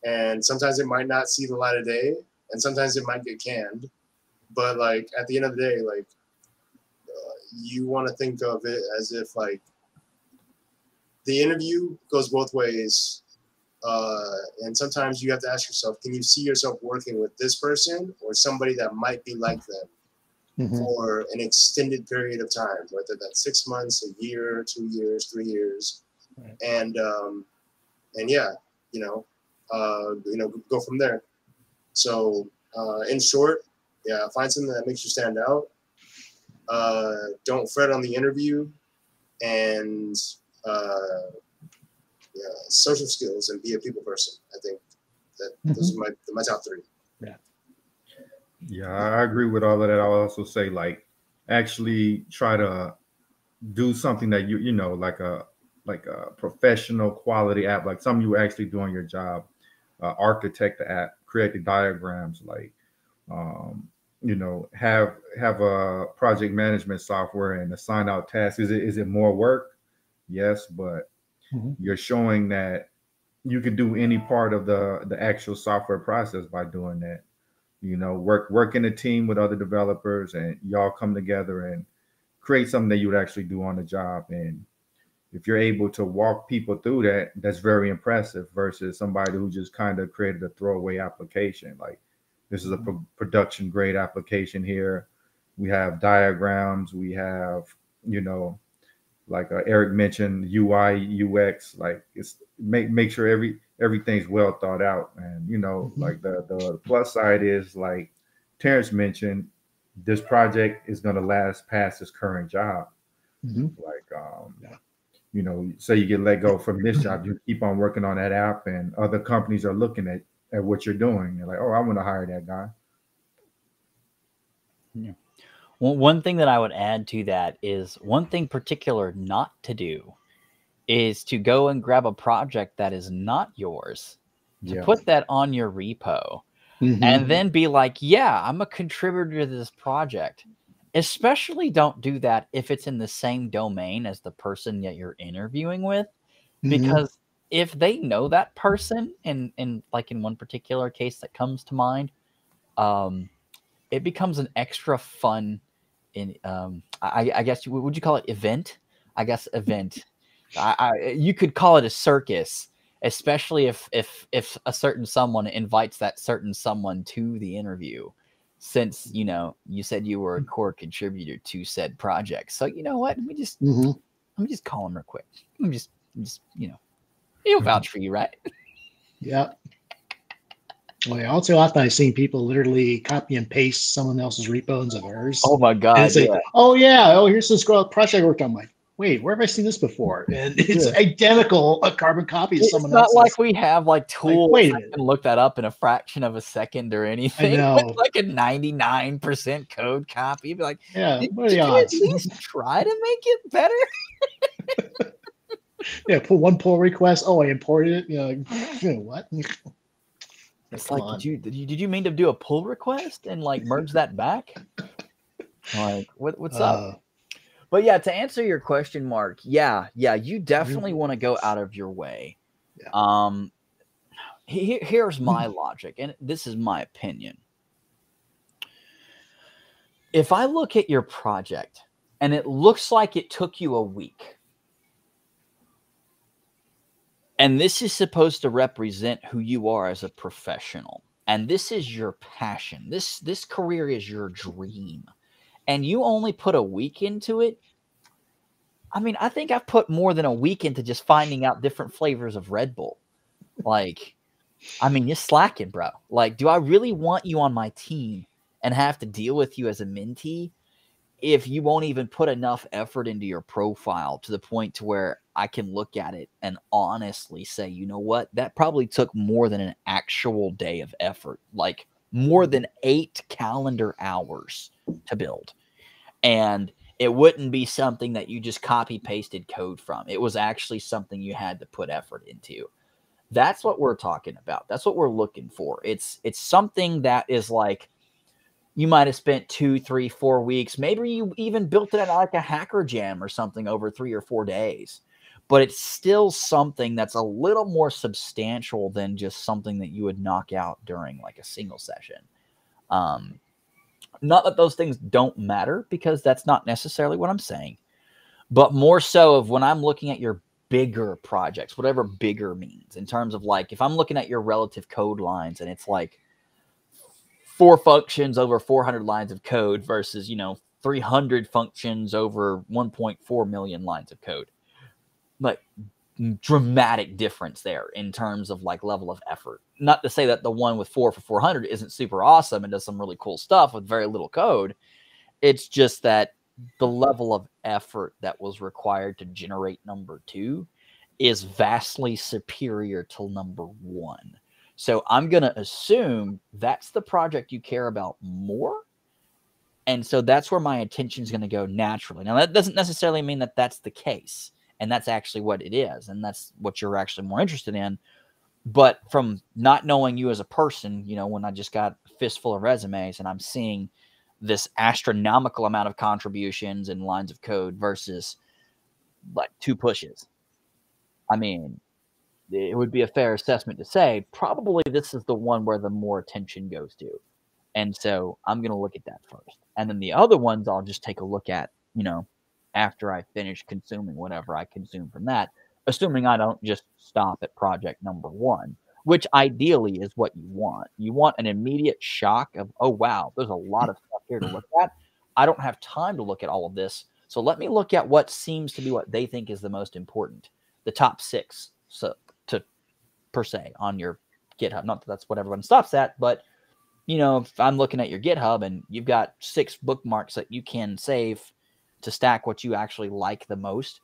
and sometimes it might not see the light of day, and sometimes it might get canned. But like at the end of the day, like you want to think of it as if like the interview goes both ways, and sometimes you have to ask yourself, can you see yourself working with this person or somebody that might be like them for an extended period of time, whether that's 6 months, a year, 2 years, 3 years, right. And yeah, go from there. So in short. Yeah, find something that makes you stand out. Don't fret on the interview, and social skills, and be a people person. I think that those are my top 3. Yeah. Yeah, I agree with all of that. I'll also say like actually try to do something that you know like a professional quality app, like something you actually do on your job. Architect the app, create the diagrams, like. Have a project management software and assign out tasks. Is it more work? Yes, but you're showing that you can do any part of the actual software process by doing that. Work in a team with other developers, and y'all come together and create something that you would actually do on the job. And if you're able to walk people through that, that's very impressive versus somebody who just kind of created a throwaway application. Like, this is a production grade application here. We have diagrams. We have, like Eric mentioned, UI, UX. Like it's make sure everything's well thought out. And like the plus side is like Terrence mentioned, this project is going to last past his current job. Like say you get let go from this job, you keep on working on that app, and other companies are looking at what you're doing. They're like, oh, I want to hire that guy. Yeah. Well, one thing that I would add to that is one thing particular not to do is to go and grab a project that is not yours, to put that on your repo, and then be like, yeah, I'm a contributor to this project. Especially don't do that if it's in the same domain as the person that you're interviewing with, because if they know that person, in like in one particular case that comes to mind, it becomes an extra fun I guess would you call it event? I guess event. You could call it a circus, especially if a certain someone invites that certain someone to the interview, since you said you were a core contributor to said project. So you know what? Let me just call him real quick. I'm just he'll vouch for you, right? Yeah. Well, yeah, also often I've seen people literally copy and paste someone else's repos of theirs. Oh my And god! say, Yeah. oh yeah, oh here's this project I worked on. I'm like, wait, where have I seen this before? And it's identical, a carbon copy of someone else's. It's not like we have like tools wait a that minute. can look that up in a fraction of a second or anything. I know. With like a 99% code copy. Be like, Yeah, did what are the you odds? at least try to make it better? Yeah, put one pull request. Oh, I imported it. Like, what? It's like, did you mean to do a pull request and like merge that back? Like, what's up? But yeah, to answer your question, Mark, yeah, you definitely want to go out of your way. Yeah. Here's my logic, and this is my opinion. If I look at your project and it looks like it took you a week, and this is supposed to represent who you are as a professional, and this is your passion, this career is your dream, and you only put a week into it, I mean, I think I've put more than a week into just finding out different flavors of Red Bull. Like, I mean, you're slacking, bro. Like, do I really want you on my team and have to deal with you as a mentee if you won't even put enough effort into your profile to the point to where I can look at it and honestly say, you know what, that probably took more than an actual day of effort, like more than 8 calendar hours to build. And it wouldn't be something that you just copy pasted code from. It was actually something you had to put effort into. That's what we're talking about. That's what we're looking for. It's something that is like, you might have spent 2, 3, 4 weeks. Maybe you even built it at like a hacker jam or something over 3 or 4 days. But it's still something that's a little more substantial than just something that you would knock out during like a single session. Not that those things don't matter, because that's not necessarily what I'm saying. But more so of when I'm looking at your bigger projects, whatever bigger means, in terms of like, if I'm looking at your relative code lines and it's like 4 functions over 400 lines of code versus, 300 functions over 1.4 million lines of code. Like, dramatic difference there in terms of like level of effort. Not to say that the one with 4 for 400 isn't super awesome and does some really cool stuff with very little code. It's just that the level of effort that was required to generate number 2 is vastly superior to number 1. So I'm going to assume that's the project you care about more. And so that's where my attention is going to go naturally. Now, that doesn't necessarily mean that that's the case. And that's actually what it is. And that's what you're actually more interested in. But from not knowing you as a person, when I just got a fistful of resumes and I'm seeing this astronomical amount of contributions and lines of code versus like 2 pushes, I mean, it would be a fair assessment to say probably this is the one where the more attention goes to. And so I'm going to look at that first. And then the other ones I'll just take a look at, after I finish consuming whatever I consume from that, assuming I don't just stop at project number 1, which ideally is what you want. You want an immediate shock of, oh, wow, there's a lot of stuff here to look at. I don't have time to look at all of this. So let me look at what seems to be what they think is the most important, the top 6 per se on your GitHub. Not that that's what everyone stops at, but if I'm looking at your GitHub and you've got 6 bookmarks that you can save to stack what you actually like the most,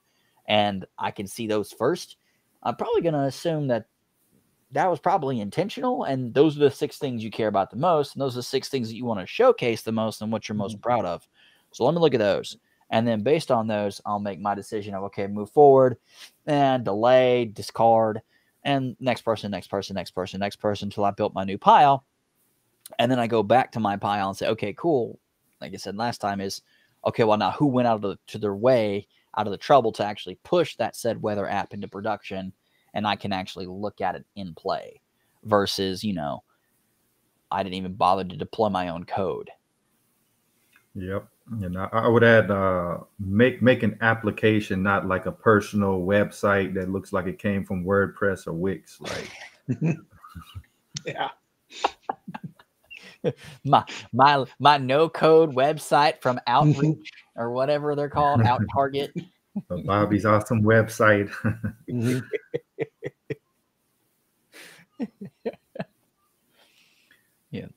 and I can see those first, I'm probably going to assume that was probably intentional, and those are the 6 things you care about the most, and those are the 6 things that you want to showcase the most and what you're most proud of. So let me look at those, and then based on those, I'll make my decision of, okay, move forward, and delay, discard, and next person until I built my new pile. And then I go back to my pile and say, okay, cool. Like I said last time, is okay, well, now who went out of the trouble to actually push that said weather app into production, and I can actually look at it in play versus, I didn't even bother to deploy my own code. Yep. And I would add make an application, not like a personal website that looks like it came from WordPress or Wix. Like Yeah. My no code website from Outreach or whatever they're called, Out Target. Bobby's awesome website. Mhm. Yeah.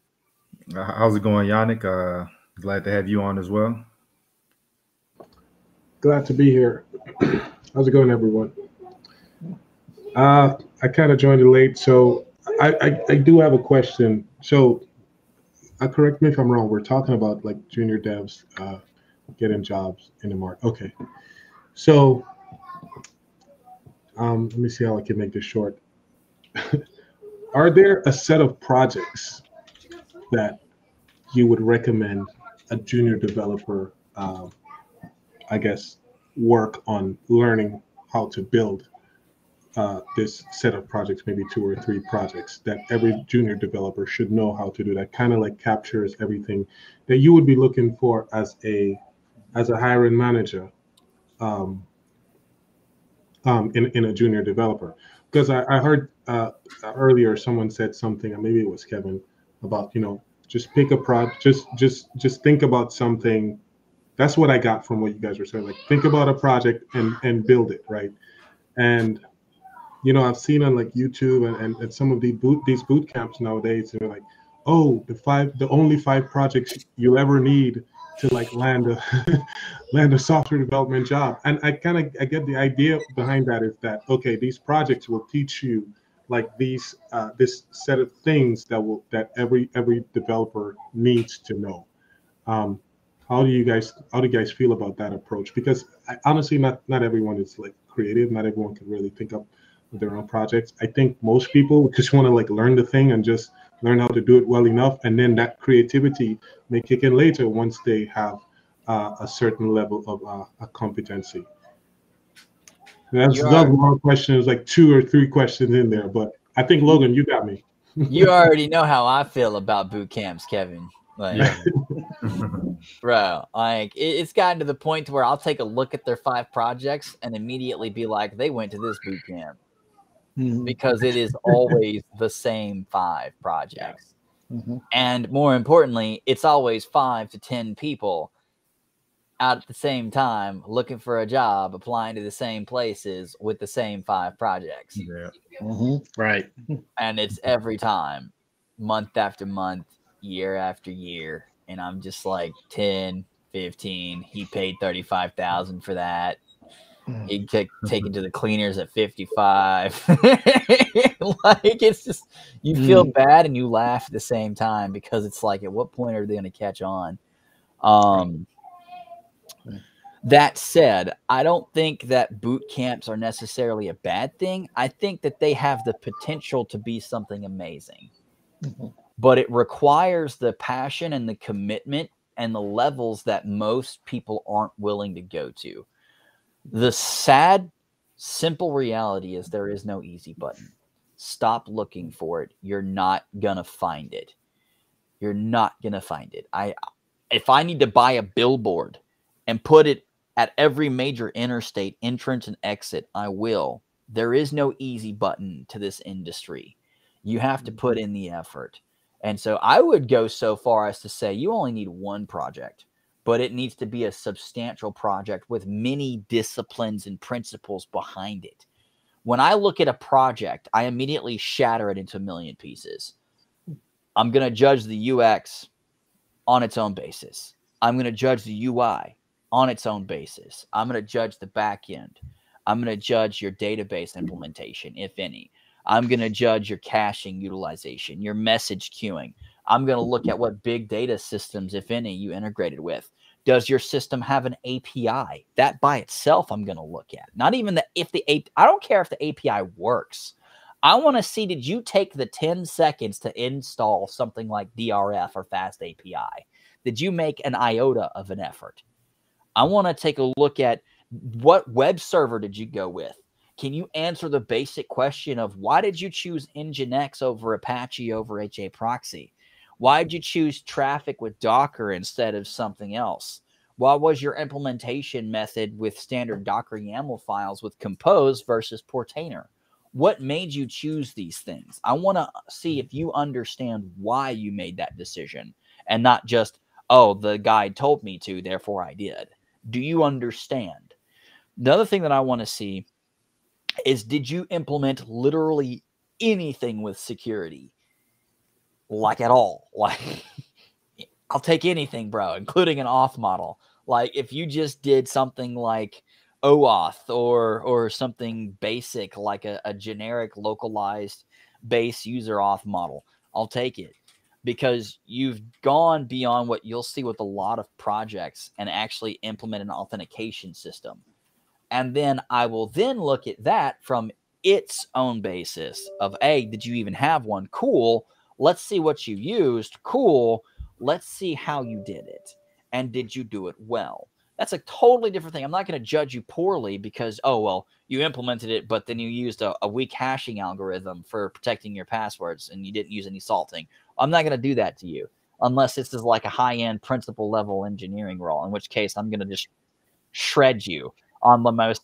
How's it going, Yannick? Glad to have you on as well. Glad to be here. How's it going, everyone? I kind of joined it late, so I do have a question. So, correct me if I'm wrong. We're talking about like junior devs getting jobs in the market. Okay, so let me see how I can make this short. Are there a set of projects that you would recommend a junior developer, I guess, work on learning how to build this set of projects, maybe 2 or 3 projects that every junior developer should know how to do, that kind of like captures everything that you would be looking for as a hiring manager, um, in a junior developer? Because I heard earlier someone said something, and maybe it was Kevin, about just pick a project, just think about something. That's what I got from what you guys were saying. Like, think about a project and build it, right? And I've seen on like YouTube and some of these boot camps nowadays, they're like, oh, the only 5 projects you'll ever need to like land a land a software development job. And I get the idea behind that is that, okay, these projects will teach you like this set of things that every developer needs to know. Um, how do you guys feel about that approach? Because honestly, not everyone is like creative. Not everyone can really think up their own projects. I think most people just want to like learn the thing and just learn how to do it well enough, and then that creativity may kick in later once they have a certain level of a competency. That's You a are long question. There's like 2 or 3 questions in there, but I think Logan, you got me. you already know how I feel about boot camps, Kevin. Like, Yeah. bro, like it's gotten to the point to where I'll take a look at their 5 projects and immediately be like, they went to this boot camp, Mhm. because it is always the same 5 projects. Mhm. And more importantly, it's always 5 to 10 people out at the same time looking for a job, applying to the same places with the same 5 projects. Yeah. Mhm. Right. And it's every time, month after month, year after year. And I'm just like 10, 15. He paid 35,000 for that. He get taken to the cleaners at 55. Like, it's just, you feel bad and you laugh at the same time, because it's like, at what point are they going to catch on? That said, I don't think that boot camps are necessarily a bad thing. I think that they have the potential to be something amazing, Mhm. but it requires the passion and the commitment and the levels that most people aren't willing to go to. The sad, simple reality is there is no easy button. Stop looking for it. You're not gonna find it. You're not gonna find it. If I need to buy a billboard and put it at every major interstate entrance and exit, I will. There is no easy button to this industry. You have to put in the effort. And so I would go so far as to say you only need 1 project, but it needs to be a substantial project with many disciplines and principles behind it. When I look at a project, I immediately shatter it into a million pieces. I'm going to judge the UX on its own basis. I'm going to judge the UI on its own basis. I'm going to judge the back end. I'm going to judge your database implementation, if any. I'm going to judge your caching utilization, your message queuing. I'm going to look at what big data systems, if any, you integrated with. Does your system have an API? That by itself, I'm going to look at. Not even I don't care if the API works. I want to see, did you take the 10 seconds to install something like DRF or Fast API? Did you make an iota of an effort? I want to take a look at, what web server did you go with? Can you answer the basic question of, why did you choose Nginx over Apache over HA proxy? Why'd you choose traffic with Docker instead of something else? What was your implementation method with standard Docker YAML files with Compose versus Portainer? What made you choose these things? I want to see if you understand why you made that decision and not just, oh, the guide told me to, therefore I did. Do you understand? The other thing that I want to see is, did you implement literally anything with security? Like at all? Like, I'll take anything, bro, including an auth model. Like if you just did something like OAuth or something basic like a generic localized base user auth model, I'll take it, because you've gone beyond what you'll see with a lot of projects and actually implement an authentication system. And then I will then look at that from its own basis of, A, did you even have one? Cool. Let's see what you used. Cool. Let's see how you did it. And did you do it well? That's a totally different thing. I'm not going to judge you poorly because, oh, well, you implemented it, but then you used a weak hashing algorithm for protecting your passwords and you didn't use any salting. I'm not going to do that to you unless this is like a high-end principal level engineering role, in which case I'm going to just shred you on the most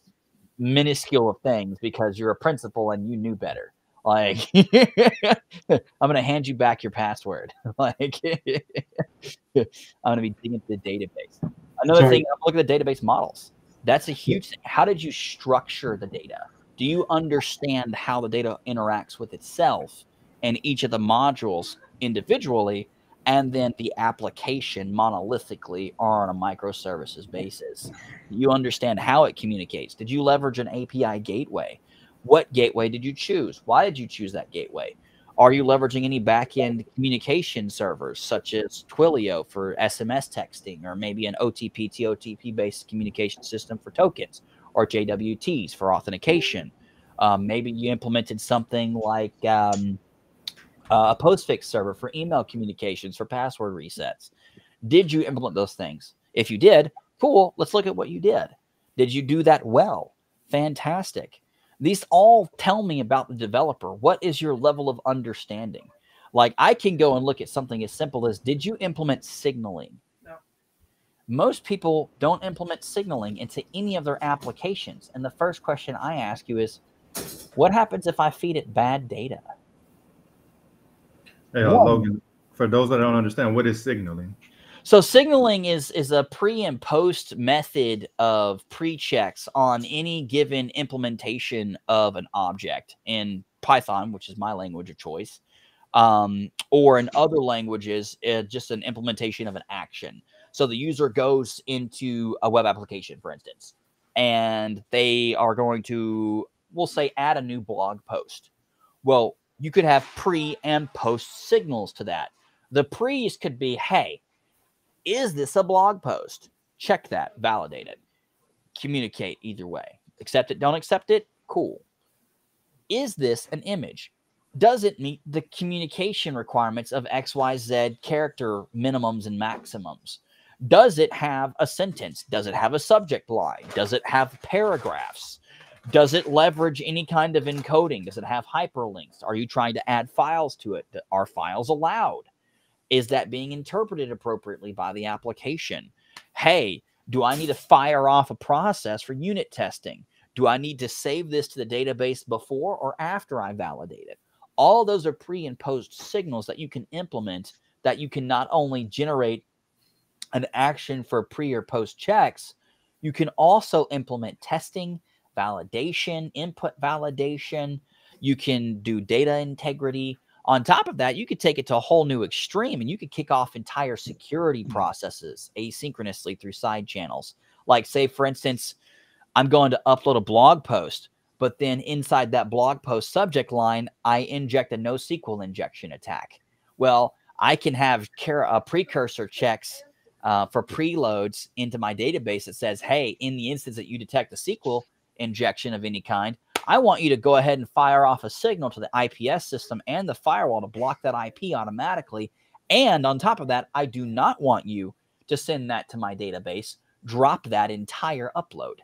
minuscule of things because you're a principal and you knew better. Like, I'm going to hand you back your password. Like, I'm going to be digging into the database. Another thing, I'm looking at the database models. That's a huge thing. How did you structure the data? Do you understand how the data interacts with itself and each of the modules individually, and then the application monolithically or on a microservices basis? Do you understand how it communicates? Did you leverage an API gateway? What gateway did you choose? Why did you choose that gateway? Are you leveraging any back-end communication servers such as Twilio for SMS texting, or maybe an OTP, TOTP-based communication system for tokens, or JWTs for authentication? Maybe you implemented something like a postfix server for email communications for password resets. Did you implement those things? If you did, cool. Let's look at what you did. Did you do that well? Fantastic. These all tell me about the developer. What is your level of understanding? Like, I can go and look at something as simple as, did you implement signaling? No. Most people don't implement signaling into any of their applications. And the first question I ask you is, what happens if I feed it bad data? Hey, Logan, for those that don't understand, what is signaling? So signaling is a pre and post method of pre-checks on any given implementation of an object in Python, which is my language of choice, or in other languages, just an implementation of an action. So the user goes into a web application, for instance, and they are going to, we'll say, add a new blog post. Well, you could have pre and post signals to that. The pre's could be, hey, is this a blog post? Check that, validate it, communicate either way. Accept it, don't accept it, cool. Is this an image? Does it meet the communication requirements of XYZ character minimums and maximums? Does it have a sentence? Does it have a subject line? Does it have paragraphs? Does it leverage any kind of encoding? Does it have hyperlinks? Are you trying to add files to it? Are files allowed? Is that being interpreted appropriately by the application? Hey, do I need to fire off a process for unit testing? Do I need to save this to the database before or after I validate it? All those are pre and post signals that you can implement, that you can not only generate an action for pre or post checks, you can also implement testing, validation, input validation. You can do data integrity. On top of that, you could take it to a whole new extreme, and you could kick off entire security processes asynchronously through side channels. Like, say, for instance, I'm going to upload a blog post, but then inside that blog post subject line, I inject a NoSQL injection attack. Well, I can have precursor checks for preloads into my database that says, hey, in the instance that you detect a SQL injection of any kind, I want you to go ahead and fire off a signal to the IPS system and the firewall to block that IP automatically. And on top of that, I do not want you to send that to my database. Drop that entire upload,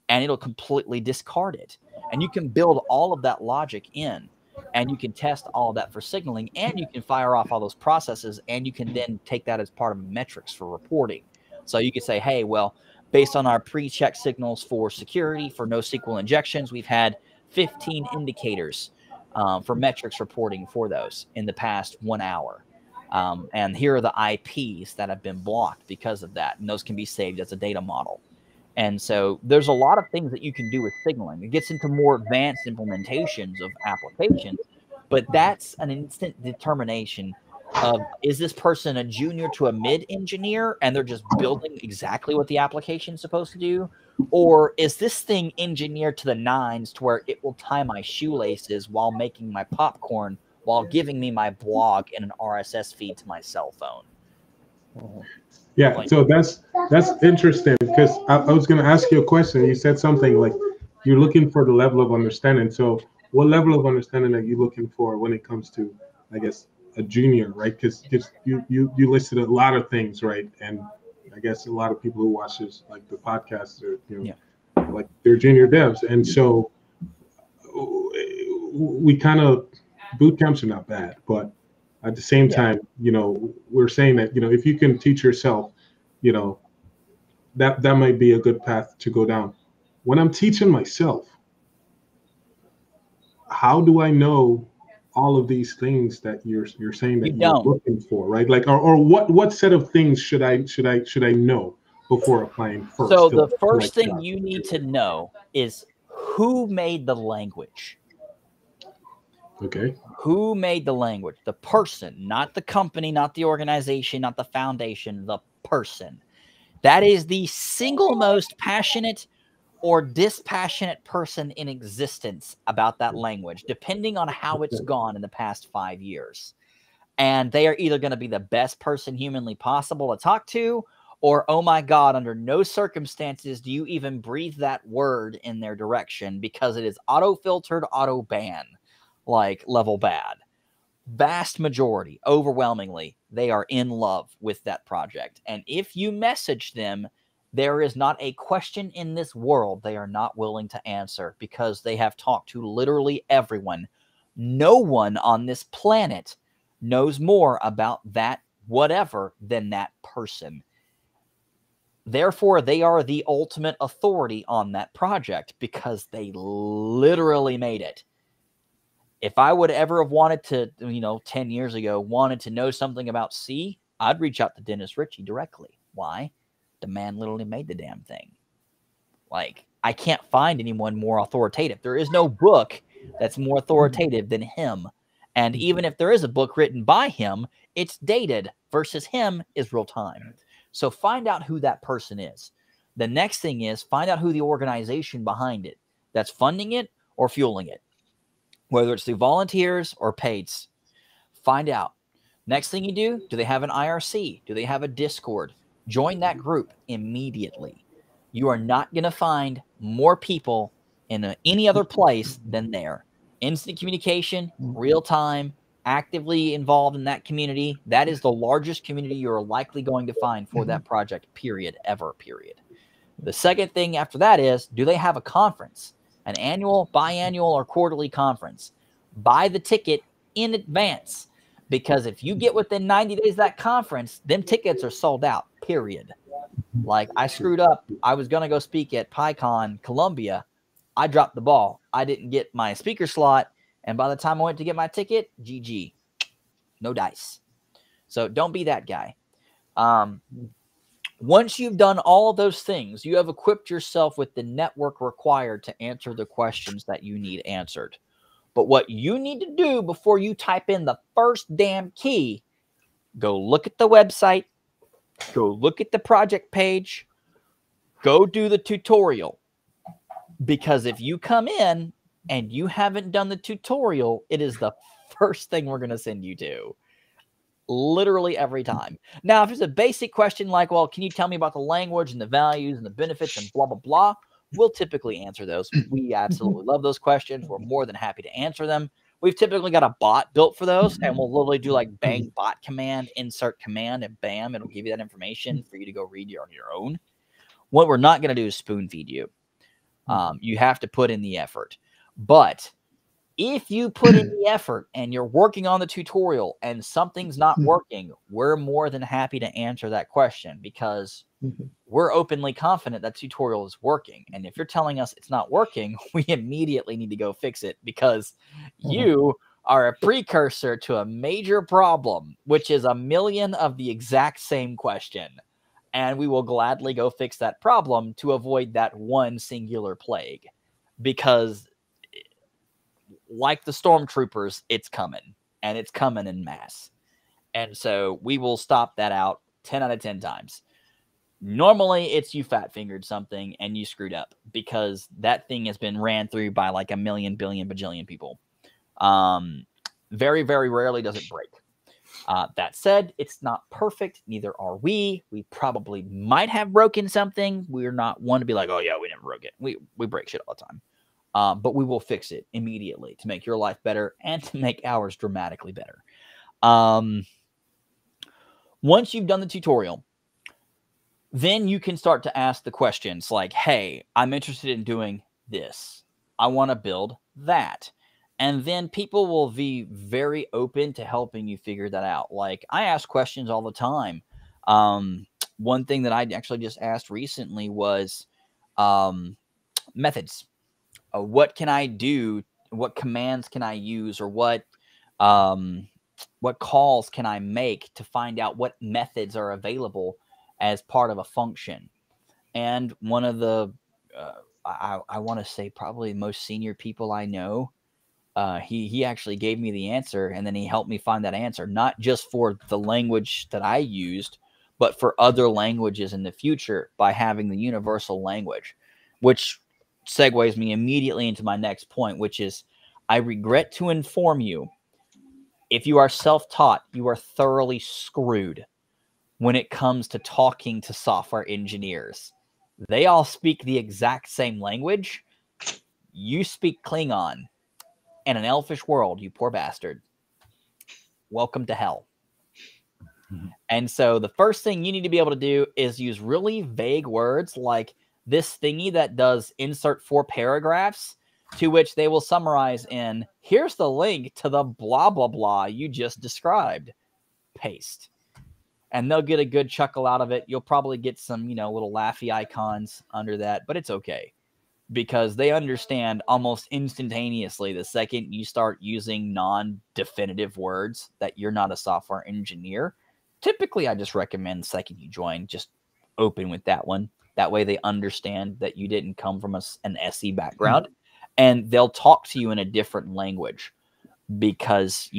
and it'll completely discard it. And you can build all of that logic in. and you can test all that for signaling, and you can fire off all those processes, and you can then take that as part of metrics for reporting. So you could say, hey, well, based on our pre-check signals for security, for NoSQL injections, we've had 15 indicators for metrics reporting for those in the past 1 hour. And here are the IPs that have been blocked because of that. And those can be saved as a data model. And so there's a lot of things that you can do with signaling. It gets into more advanced implementations of applications, but that's an instant determination of, is this person a junior to a mid engineer and they're just building exactly what the application is supposed to do? Or is this thing engineered to the nines to where it will tie my shoelaces while making my popcorn while giving me my blog and an RSS feed to my cell phone? Yeah, so that's interesting, because I was going to ask you a question. You said something like you're looking for the level of understanding. So what level of understanding are you looking for when it comes to, I guess, a junior, right? Because you listed a lot of things, right? And I guess a lot of people who watch this, like the podcast, are, like they're junior devs. And so we kind of, boot camps are not bad, but at the same time, we're saying that, if you can teach yourself, that might be a good path to go down. When I'm teaching myself, how do I know all of these things that you're saying that you're looking for, right? Like, or what set of things should I know before applying first? So the first thing you need to know is who made the language. Okay. Who made the language? The person, not the company, not the organization, not the foundation, the person. That is the single most passionate or dispassionate person in existence about that language, depending on how it's gone in the past 5 years. And they are either going to be the best person humanly possible to talk to, or, oh my God, under no circumstances do you even breathe that word in their direction, because it is auto-filtered, auto-ban, like level bad. Vast majority, overwhelmingly, they are in love with that project. And if you message them, there is not a question in this world they are not willing to answer, because they have talked to literally everyone. No one on this planet knows more about that whatever than that person. Therefore, they are the ultimate authority on that project, because they literally made it. If I would ever have wanted to, 10 years ago, wanted to know something about C, I'd reach out to Dennis Ritchie directly. Why? The man literally made the damn thing. Like, I can't find anyone more authoritative. There is no book that's more authoritative than him. And even if there is a book written by him, it's dated, versus him is real time. So find out who that person is. The next thing is find out who the organization behind it that's funding it or fueling it, whether it's through volunteers or paids. Find out. Next thing you do they have an IRC? Do they have a Discord? Join that group immediately. You are not going to find more people in any other place than there. Instant communication, real time, actively involved in that community. That is the largest community you're likely going to find for that project, period, ever, period. The second thing after that is, do they have a conference? An annual, biannual, or quarterly conference? Buy the ticket in advance, because if you get within 90 days of that conference, them tickets are sold out, period. Like, I screwed up. I was going to go speak at PyCon Columbia. I dropped the ball. I didn't get my speaker slot, and by the time I went to get my ticket, GG. No dice. So don't be that guy. Once you've done all of those things, you have equipped yourself with the network required to answer the questions that you need answered. But what you need to do before you type in the first damn key, go look at the website, go look at the project page, go do the tutorial. Because if you come in and you haven't done the tutorial, it is the first thing we're going to send you to. Literally every time. Now, if it's a basic question like, well, can you tell me about the language and the values and the benefits and blah, blah, blah, we'll typically answer those. We absolutely love those questions. We're more than happy to answer them. We've typically got a bot built for those, and we'll literally do like bang bot command, insert command, and bam, it'll give you that information for you to go read on your own. What we're not going to do is spoon feed you. You have to put in the effort. But If you put in the effort and you're working on the tutorial and something's not working, we're more than happy to answer that question, because we're openly confident that tutorial is working. And if you're telling us it's not working, we immediately need to go fix it, because you are a precursor to a major problem, which is a million of the exact same question. And we will gladly go fix that problem to avoid that one singular plague, because like the stormtroopers, it's coming, and it's coming in mass. And so we will stop that out 10 out of 10 times. Normally, it's you fat fingered something and you screwed up, because that thing has been ran through by like a million, billion, bajillion people. Very, very rarely does it break. That said, it's not perfect. Neither are we. We probably might have broken something. We're not one to be like, oh yeah, we never broke it. We break shit all the time. But we will fix it immediately to make your life better and to make ours dramatically better. Once you've done the tutorial, then you can start to ask the questions like, hey, I'm interested in doing this. I want to build that. And then people will be very open to helping you figure that out. Like, I ask questions all the time. One thing that I actually just asked recently was methods. What can I do? What commands can I use? Or what calls can I make to find out what methods are available as part of a function? And one of the, I want to say probably most senior people I know, he actually gave me the answer, and then he helped me find that answer, not just for the language that I used, but for other languages in the future, by having the universal language, which segues me immediately into my next point, which is, I regret to inform you, if you are self-taught, you are thoroughly screwed when it comes to talking to software engineers. They all speak the exact same language. You speak Klingon in an elfish world, you poor bastard. Welcome to hell. And so the first thing you need to be able to do is use really vague words like this thingy that does insert 4 paragraphs, to which they will summarize in, here's the link to the blah, blah, blah you just described. Paste. And they'll get a good chuckle out of it. You'll probably get some, little laughy icons under that, but it's okay, because they understand almost instantaneously the second you start using non-definitive words that you're not a software engineer. Typically, I just recommend the second you join, just open with that one. That way they understand that you didn't come from an SE background, and they'll talk to you in a different language, because,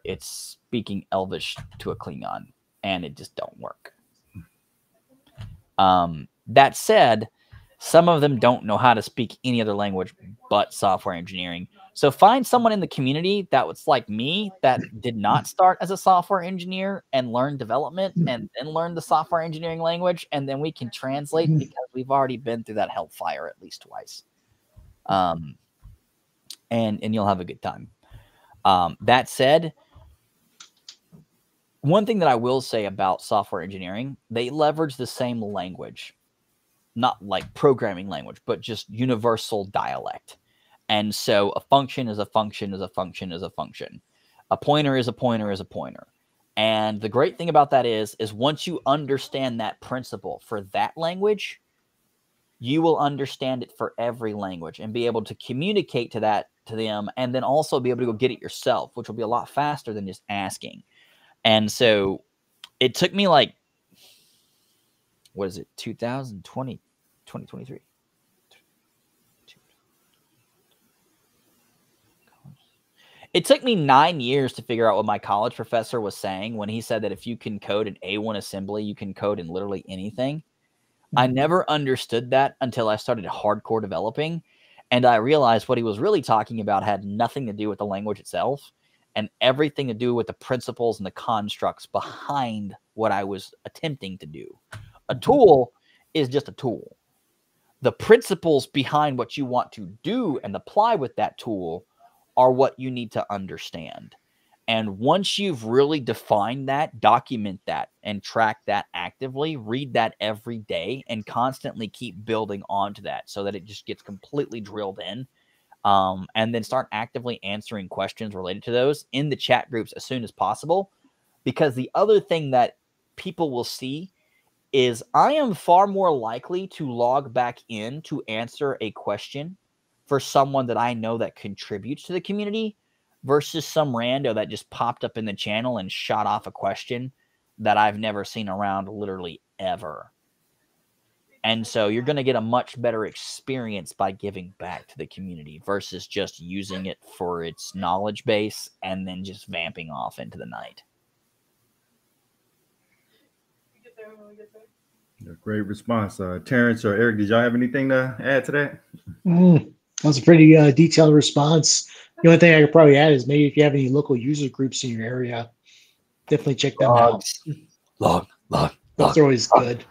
it's speaking Elvish to a Klingon, and it just don't work. That said, some of them don't know how to speak any other language but software engineering. So find someone in the community that was like me, that did not start as a software engineer and learn development and then learn the software engineering language, and then we can translate, because we've already been through that hellfire at least twice. And you'll have a good time. That said, one thing that I will say about software engineering, they leverage the same language. Not like programming language, but just universal dialect. And so a function is a function is a function is a function. A pointer is a pointer is a pointer. And the great thing about that is once you understand that principle for that language, you will understand it for every language and be able to communicate to them, and then also be able to go get it yourself, which will be a lot faster than just asking. And so it took me like, what is it, 2020, 2023? It took me 9 years to figure out what my college professor was saying when he said that if you can code an A1 assembly, you can code in literally anything. I never understood that until I started hardcore developing, and I realized what he was really talking about had nothing to do with the language itself and everything to do with the principles and the constructs behind what I was attempting to do. A tool is just a tool. The principles behind what you want to do and apply with that tool are what you need to understand. And once you've really defined that, document that, and track that actively, read that every day, and constantly keep building onto that so that it just gets completely drilled in, and then start actively answering questions related to those in the chat groups as soon as possible. Because the other thing that people will see is I am far more likely to log back in to answer a question for someone that I know that contributes to the community versus some rando that just popped up in the channel and shot off a question that I've never seen around literally ever. And so you're going to get a much better experience by giving back to the community versus just using it for its knowledge base and then just vamping off into the night. Great response. Terrence or Eric, did y'all have anything to add to that? That's a pretty detailed response. The only thing I could probably add is maybe if you have any local user groups in your area, definitely check them out. Log. Those are always good.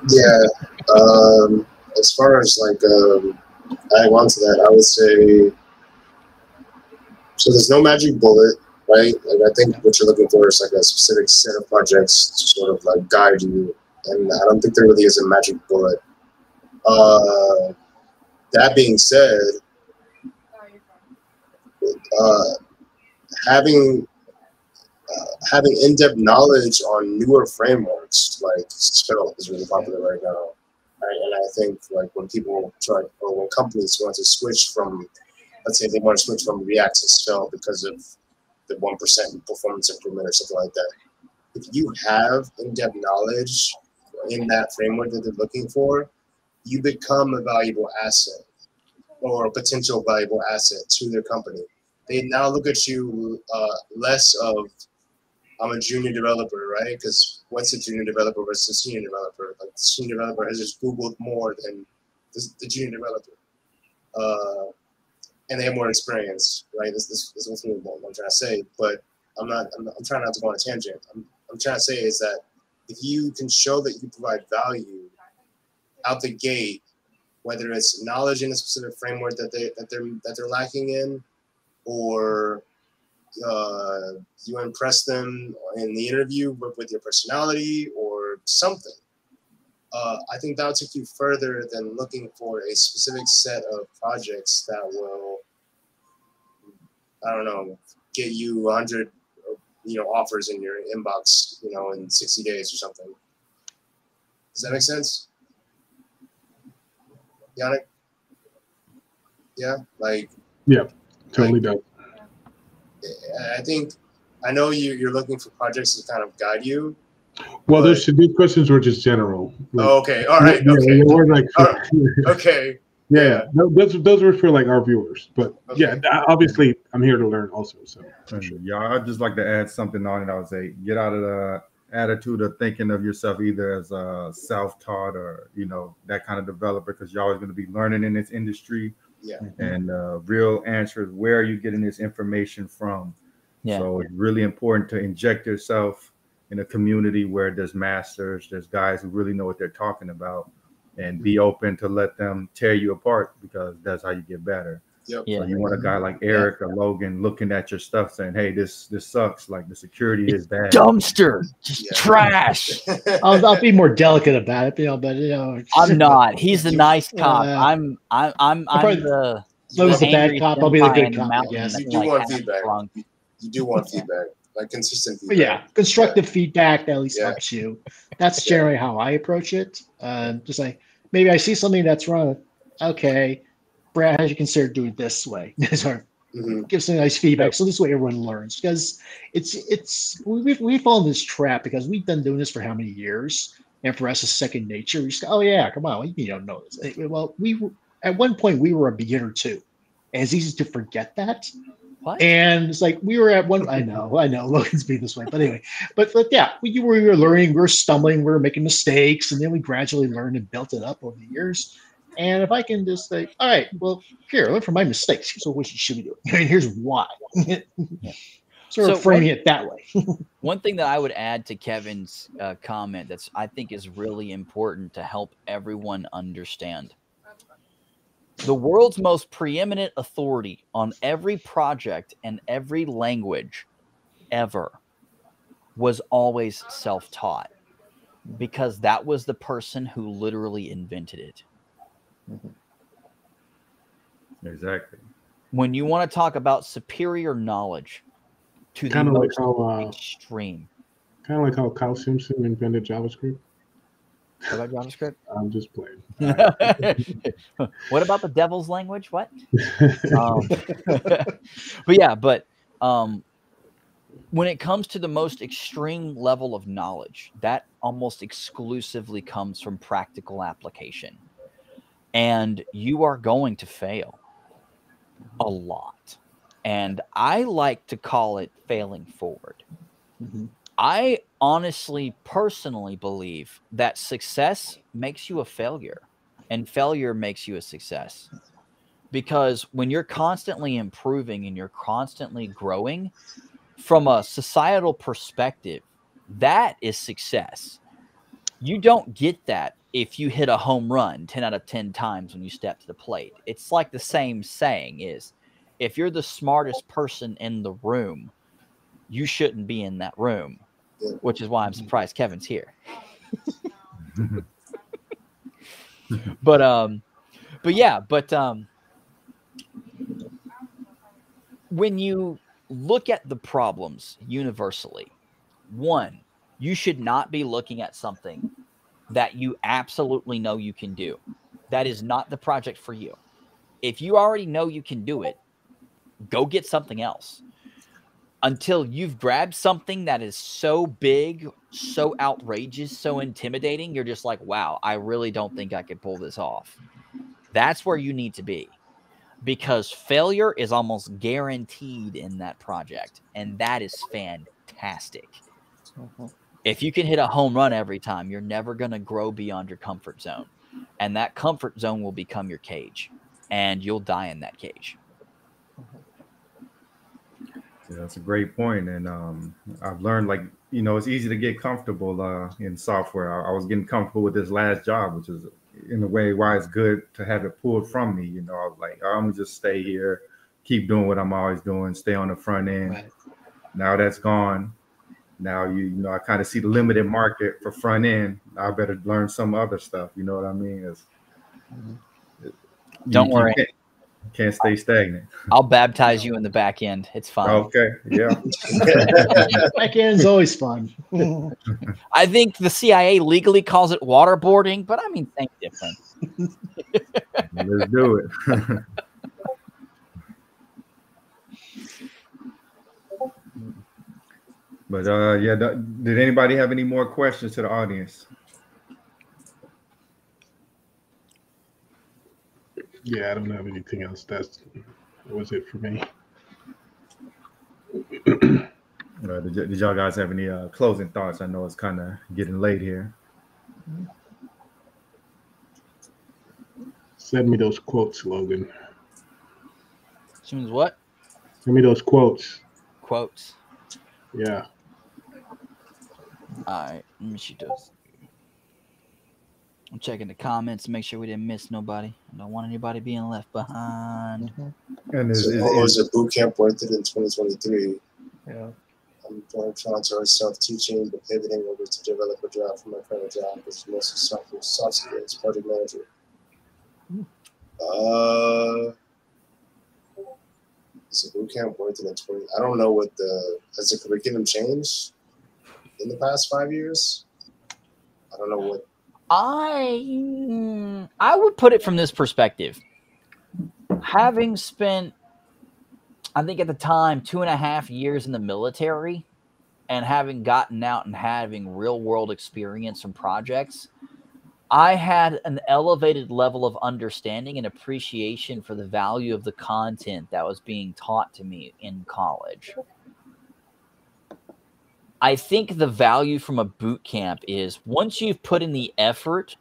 Yeah. As far as like adding on to that, I would say so. There's no magic bullet, right? Like I think what you're looking for is like a specific set of projects to sort of like guide you, and I don't think there really is a magic bullet. That being said, having in-depth knowledge on newer frameworks like Svelte is really popular right now, right? And I think like when people try or when companies want to switch from, let's say they want to switch from React to Svelte because of the 1% performance improvement or something like that, if you have in-depth knowledge in that framework that they're looking for, you become a valuable asset or a potential valuable asset to their company. They now look at you less of, I'm a junior developer, right? Because what's a junior developer versus a senior developer? Like the senior developer has just Googled more than the junior developer. And they have more experience, right? This is what I'm trying to say, but I'm trying not to go on a tangent. I'm trying to say is that if you can show that you provide value out the gate, whether it's knowledge in a specific framework that they're lacking in, or you impress them in the interview with your personality or something, I think that'll take you further than looking for a specific set of projects that will, I don't know, get you 100 offers in your inbox, in 60 days or something. Does that make sense? Yannick? Yeah, yeah, totally does. I know you're looking for projects to kind of guide you. Well, these questions were just general. Okay, all right, okay. Okay. Yeah, those were for like our viewers, but okay. Yeah, obviously I'm here to learn also. So sure. Yeah, I'd just like to add something on it. I would say get out of the attitude of thinking of yourself either as a self-taught or that kind of developer, because you're always going to be learning in this industry. Yeah. And real answer is, where are you getting this information from? Yeah. So it's really important to inject yourself in a community where there's masters, there's guys who really know what they're talking about, and be open to let them tear you apart, because that's how you get better. Yep. So you want a guy like Eric or Logan looking at your stuff saying, hey, this sucks. Like the security is bad. Dumpster, just trash. I'll be more delicate about it, but I'm not. He's the nice cop. I'm the bad cop. I'll be the good cop. Yes. You do want feedback. You do want feedback, like consistent feedback. Yeah, constructive feedback that at least helps you. That's generally how I approach it. Just like, maybe I see something that's wrong. Okay, Brad, has you considered doing this way? Give some nice feedback. So this way everyone learns, because we fall in this trap because we've been doing this for how many years, and for us it's second nature. We just go, oh yeah, come on, you don't know this. Well, at one point we were a beginner too, and it's easy to forget that. What? And it's like we were at one. I know, Logan's being this way, but anyway, but yeah, we were learning, we were stumbling, we were making mistakes, and then we gradually learned and built it up over the years. And if I can just say, all right, well, here, learn from my mistakes. Here's what you should be doing. And here's why. Sort of framing it that way. One thing that I would add to Kevin's comment that's I think is really important to help everyone understand. The world's most preeminent authority on every project and every language ever was always self-taught, because that was the person who literally invented it. Exactly. When you want to talk about superior knowledge to the Kind of like most how extreme. Kyle Simpson invented JavaScript. What about JavaScript? I'm just playing. What about the devil's language? What? But when it comes to the most extreme level of knowledge, that almost exclusively comes from practical application. And you are going to fail a lot. And I like to call it failing forward. Mhm. I honestly, personally believe that success makes you a failure and failure makes you a success. Because when you're constantly improving and you're constantly growing, from a societal perspective, that is success. You don't get that if you hit a home run 10 out of 10 times when you step to the plate. It's like the same saying is, if you're the smartest person in the room, you shouldn't be in that room, which is why I'm surprised Kevin's here. But when you look at the problems universally, one, you should not be looking at something that you absolutely know you can do. That is not the project for you. If you already know you can do it, go get something else. Until you've grabbed something that is so big, so outrageous, so intimidating, you're just like, wow, I really don't think I could pull this off. That's where you need to be, because failure is almost guaranteed in that project, and that is fantastic. If you can hit a home run every time, you're never going to grow beyond your comfort zone, and that comfort zone will become your cage, and you'll die in that cage. Yeah, that's a great point. And I've learned, like, it's easy to get comfortable in software. I was getting comfortable with this last job, which is in a way why it's good to have it pulled from me. I was like, I'm gonna just stay here, keep doing what I'm always doing, stay on the front end. Right. Now that's gone. Now I kind of see the limited market for front end. I better learn some other stuff. You know what I mean? Don't worry. Can't stay stagnant. I'll baptize you in the back end. It's fine. Okay. Yeah. Back end's always fun. I think the CIA legally calls it waterboarding, but I mean, same difference. Let's do it. But did anybody have any more questions to the audience? Yeah, I don't have anything else. That was it for me. Did y'all guys have any closing thoughts? I know it's kind of getting late here. Send me those quotes, Logan. Send me what? Send me those quotes. Quotes. Yeah. All right. Let me shoot those. I'm checking the comments to make sure we didn't miss nobody. I don't want anybody being left behind. And was a boot camp worth it in 2023? Yeah. I'm trying to self-teaching, but pivoting over to develop a job for my current job, which is mostly soft skills, project manager. It's a boot camp worth it in 20. I don't know has the curriculum changed in the past 5 years? I don't know what. I would put it from this perspective. Having spent, I think at the time, 2.5 years in the military and having gotten out and having real world experience from projects, I had an elevated level of understanding and appreciation for the value of the content that was being taught to me in college. I think the value from a boot camp is once you've put in the effort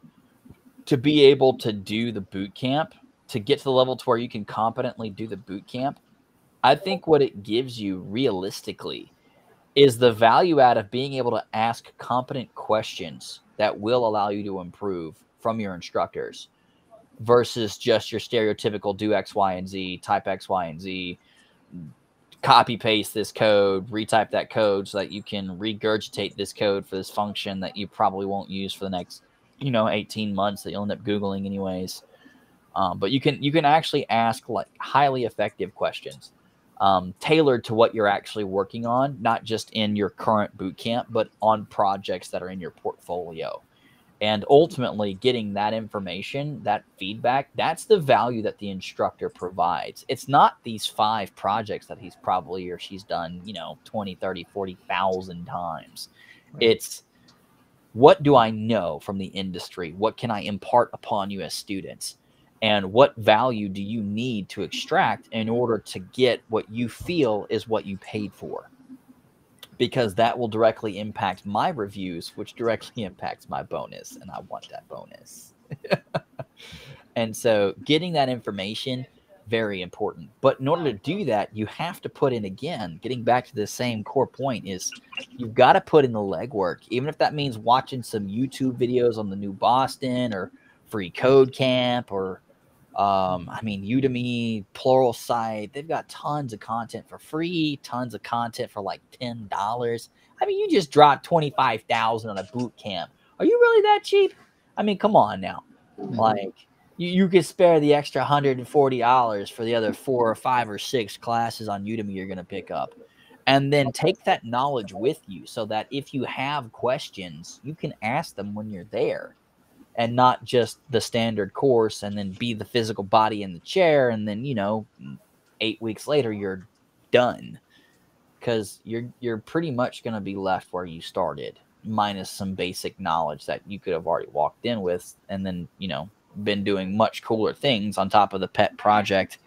to be able to do the boot camp, to get to the level to where you can competently do the boot camp, I think what it gives you realistically is the value out of being able to ask competent questions that will allow you to improve from your instructors versus just your stereotypical do X, Y, and Z, type X, Y, and Z, copy paste this code, retype that code so that you can regurgitate this code for this function that you probably won't use for the next 18 months that you'll end up Googling anyways. But you can actually ask like highly effective questions, tailored to what you're actually working on, not just in your current boot camp, but on projects that are in your portfolio. And ultimately getting that information, that feedback, that's the value that the instructor provides. It's not these 5 projects that he's probably or she's done, 20, 30, 40,000 times. Right. It's what do I know from the industry? What can I impart upon you as students? And what value do you need to extract in order to get what you feel is what you paid for? Because that will directly impact my reviews, which directly impacts my bonus, and I want that bonus. And so getting that information, very important. But in order to do that, you have to put in, again, getting back to the same core point, is you've got to put in the legwork, even if that means watching some YouTube videos on the new Boston or Free Code Camp or Udemy, Pluralsight. They've got tons of content for free, tons of content for like $10. You just dropped $25,000 on a boot camp. Are you really that cheap? Come on now. Like you could spare the extra $140 for the other 4 or 5 or 6 classes on Udemy you're going to pick up. And then take that knowledge with you so that if you have questions, you can ask them when you're there. And not just the standard course and then be the physical body in the chair. And then, 8 weeks later, you're done. Because you're pretty much going to be left where you started, minus some basic knowledge that you could have already walked in with. And then, been doing much cooler things on top of the pet project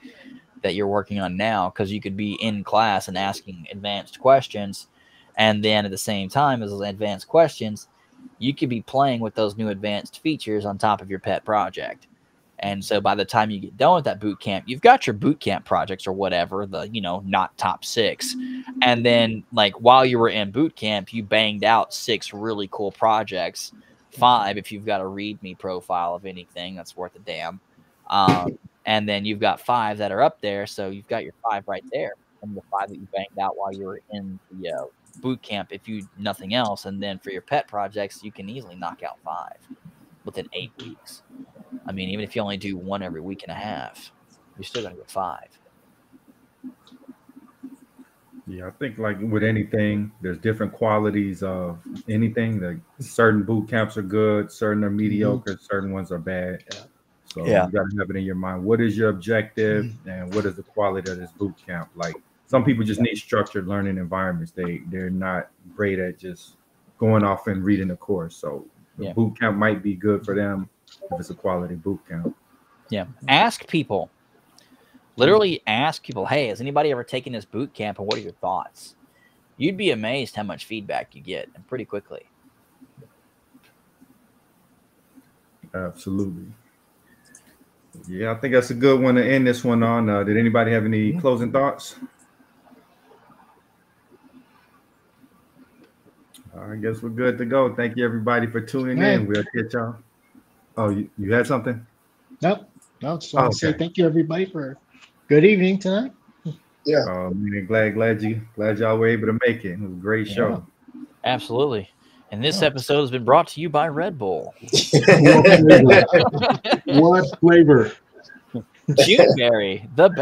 that you're working on now. Because you could be in class and asking advanced questions. And then at the same time as those advanced questions, you could be playing with those new advanced features on top of your pet project. And so by the time you get done with that boot camp, you've got your boot camp projects or whatever, the, not top 6. And then like while you were in boot camp, you banged out 6 really cool projects, 5 if you've got a README profile of anything that's worth a damn. And then you've got 5 that are up there. So you've got your 5 right there. And the 5 that you banged out while you were in the boot camp, if you nothing else. And then for your pet projects, you can easily knock out 5 within 8 weeks. Even if you only do 1 every week and a half, you're still going to get 5. Yeah, I think like with anything, there's different qualities of anything. Like certain boot camps are good, certain are mediocre, certain ones are bad. Yeah. So you got to have it in your mind. What is your objective and what is the quality of this boot camp? Like some people just need structured learning environments. They're not great at just going off and reading a course. So the boot camp might be good for them if it's a quality boot camp. Yeah. Ask people. Literally ask people, hey, has anybody ever taken this boot camp and what are your thoughts? You'd be amazed how much feedback you get, and pretty quickly. Absolutely. Yeah, I think that's a good one to end this one on. Did anybody have any closing thoughts? I guess we're good to go. Thank you, everybody, for tuning in. We'll get y'all. Oh, you had something? Nope. No, just want to say thank you, everybody, for a good evening tonight. Yeah. Glad y'all were able to make it. It was a great show. Absolutely. And this episode has been brought to you by Red Bull. What flavor? Juneberry, the best.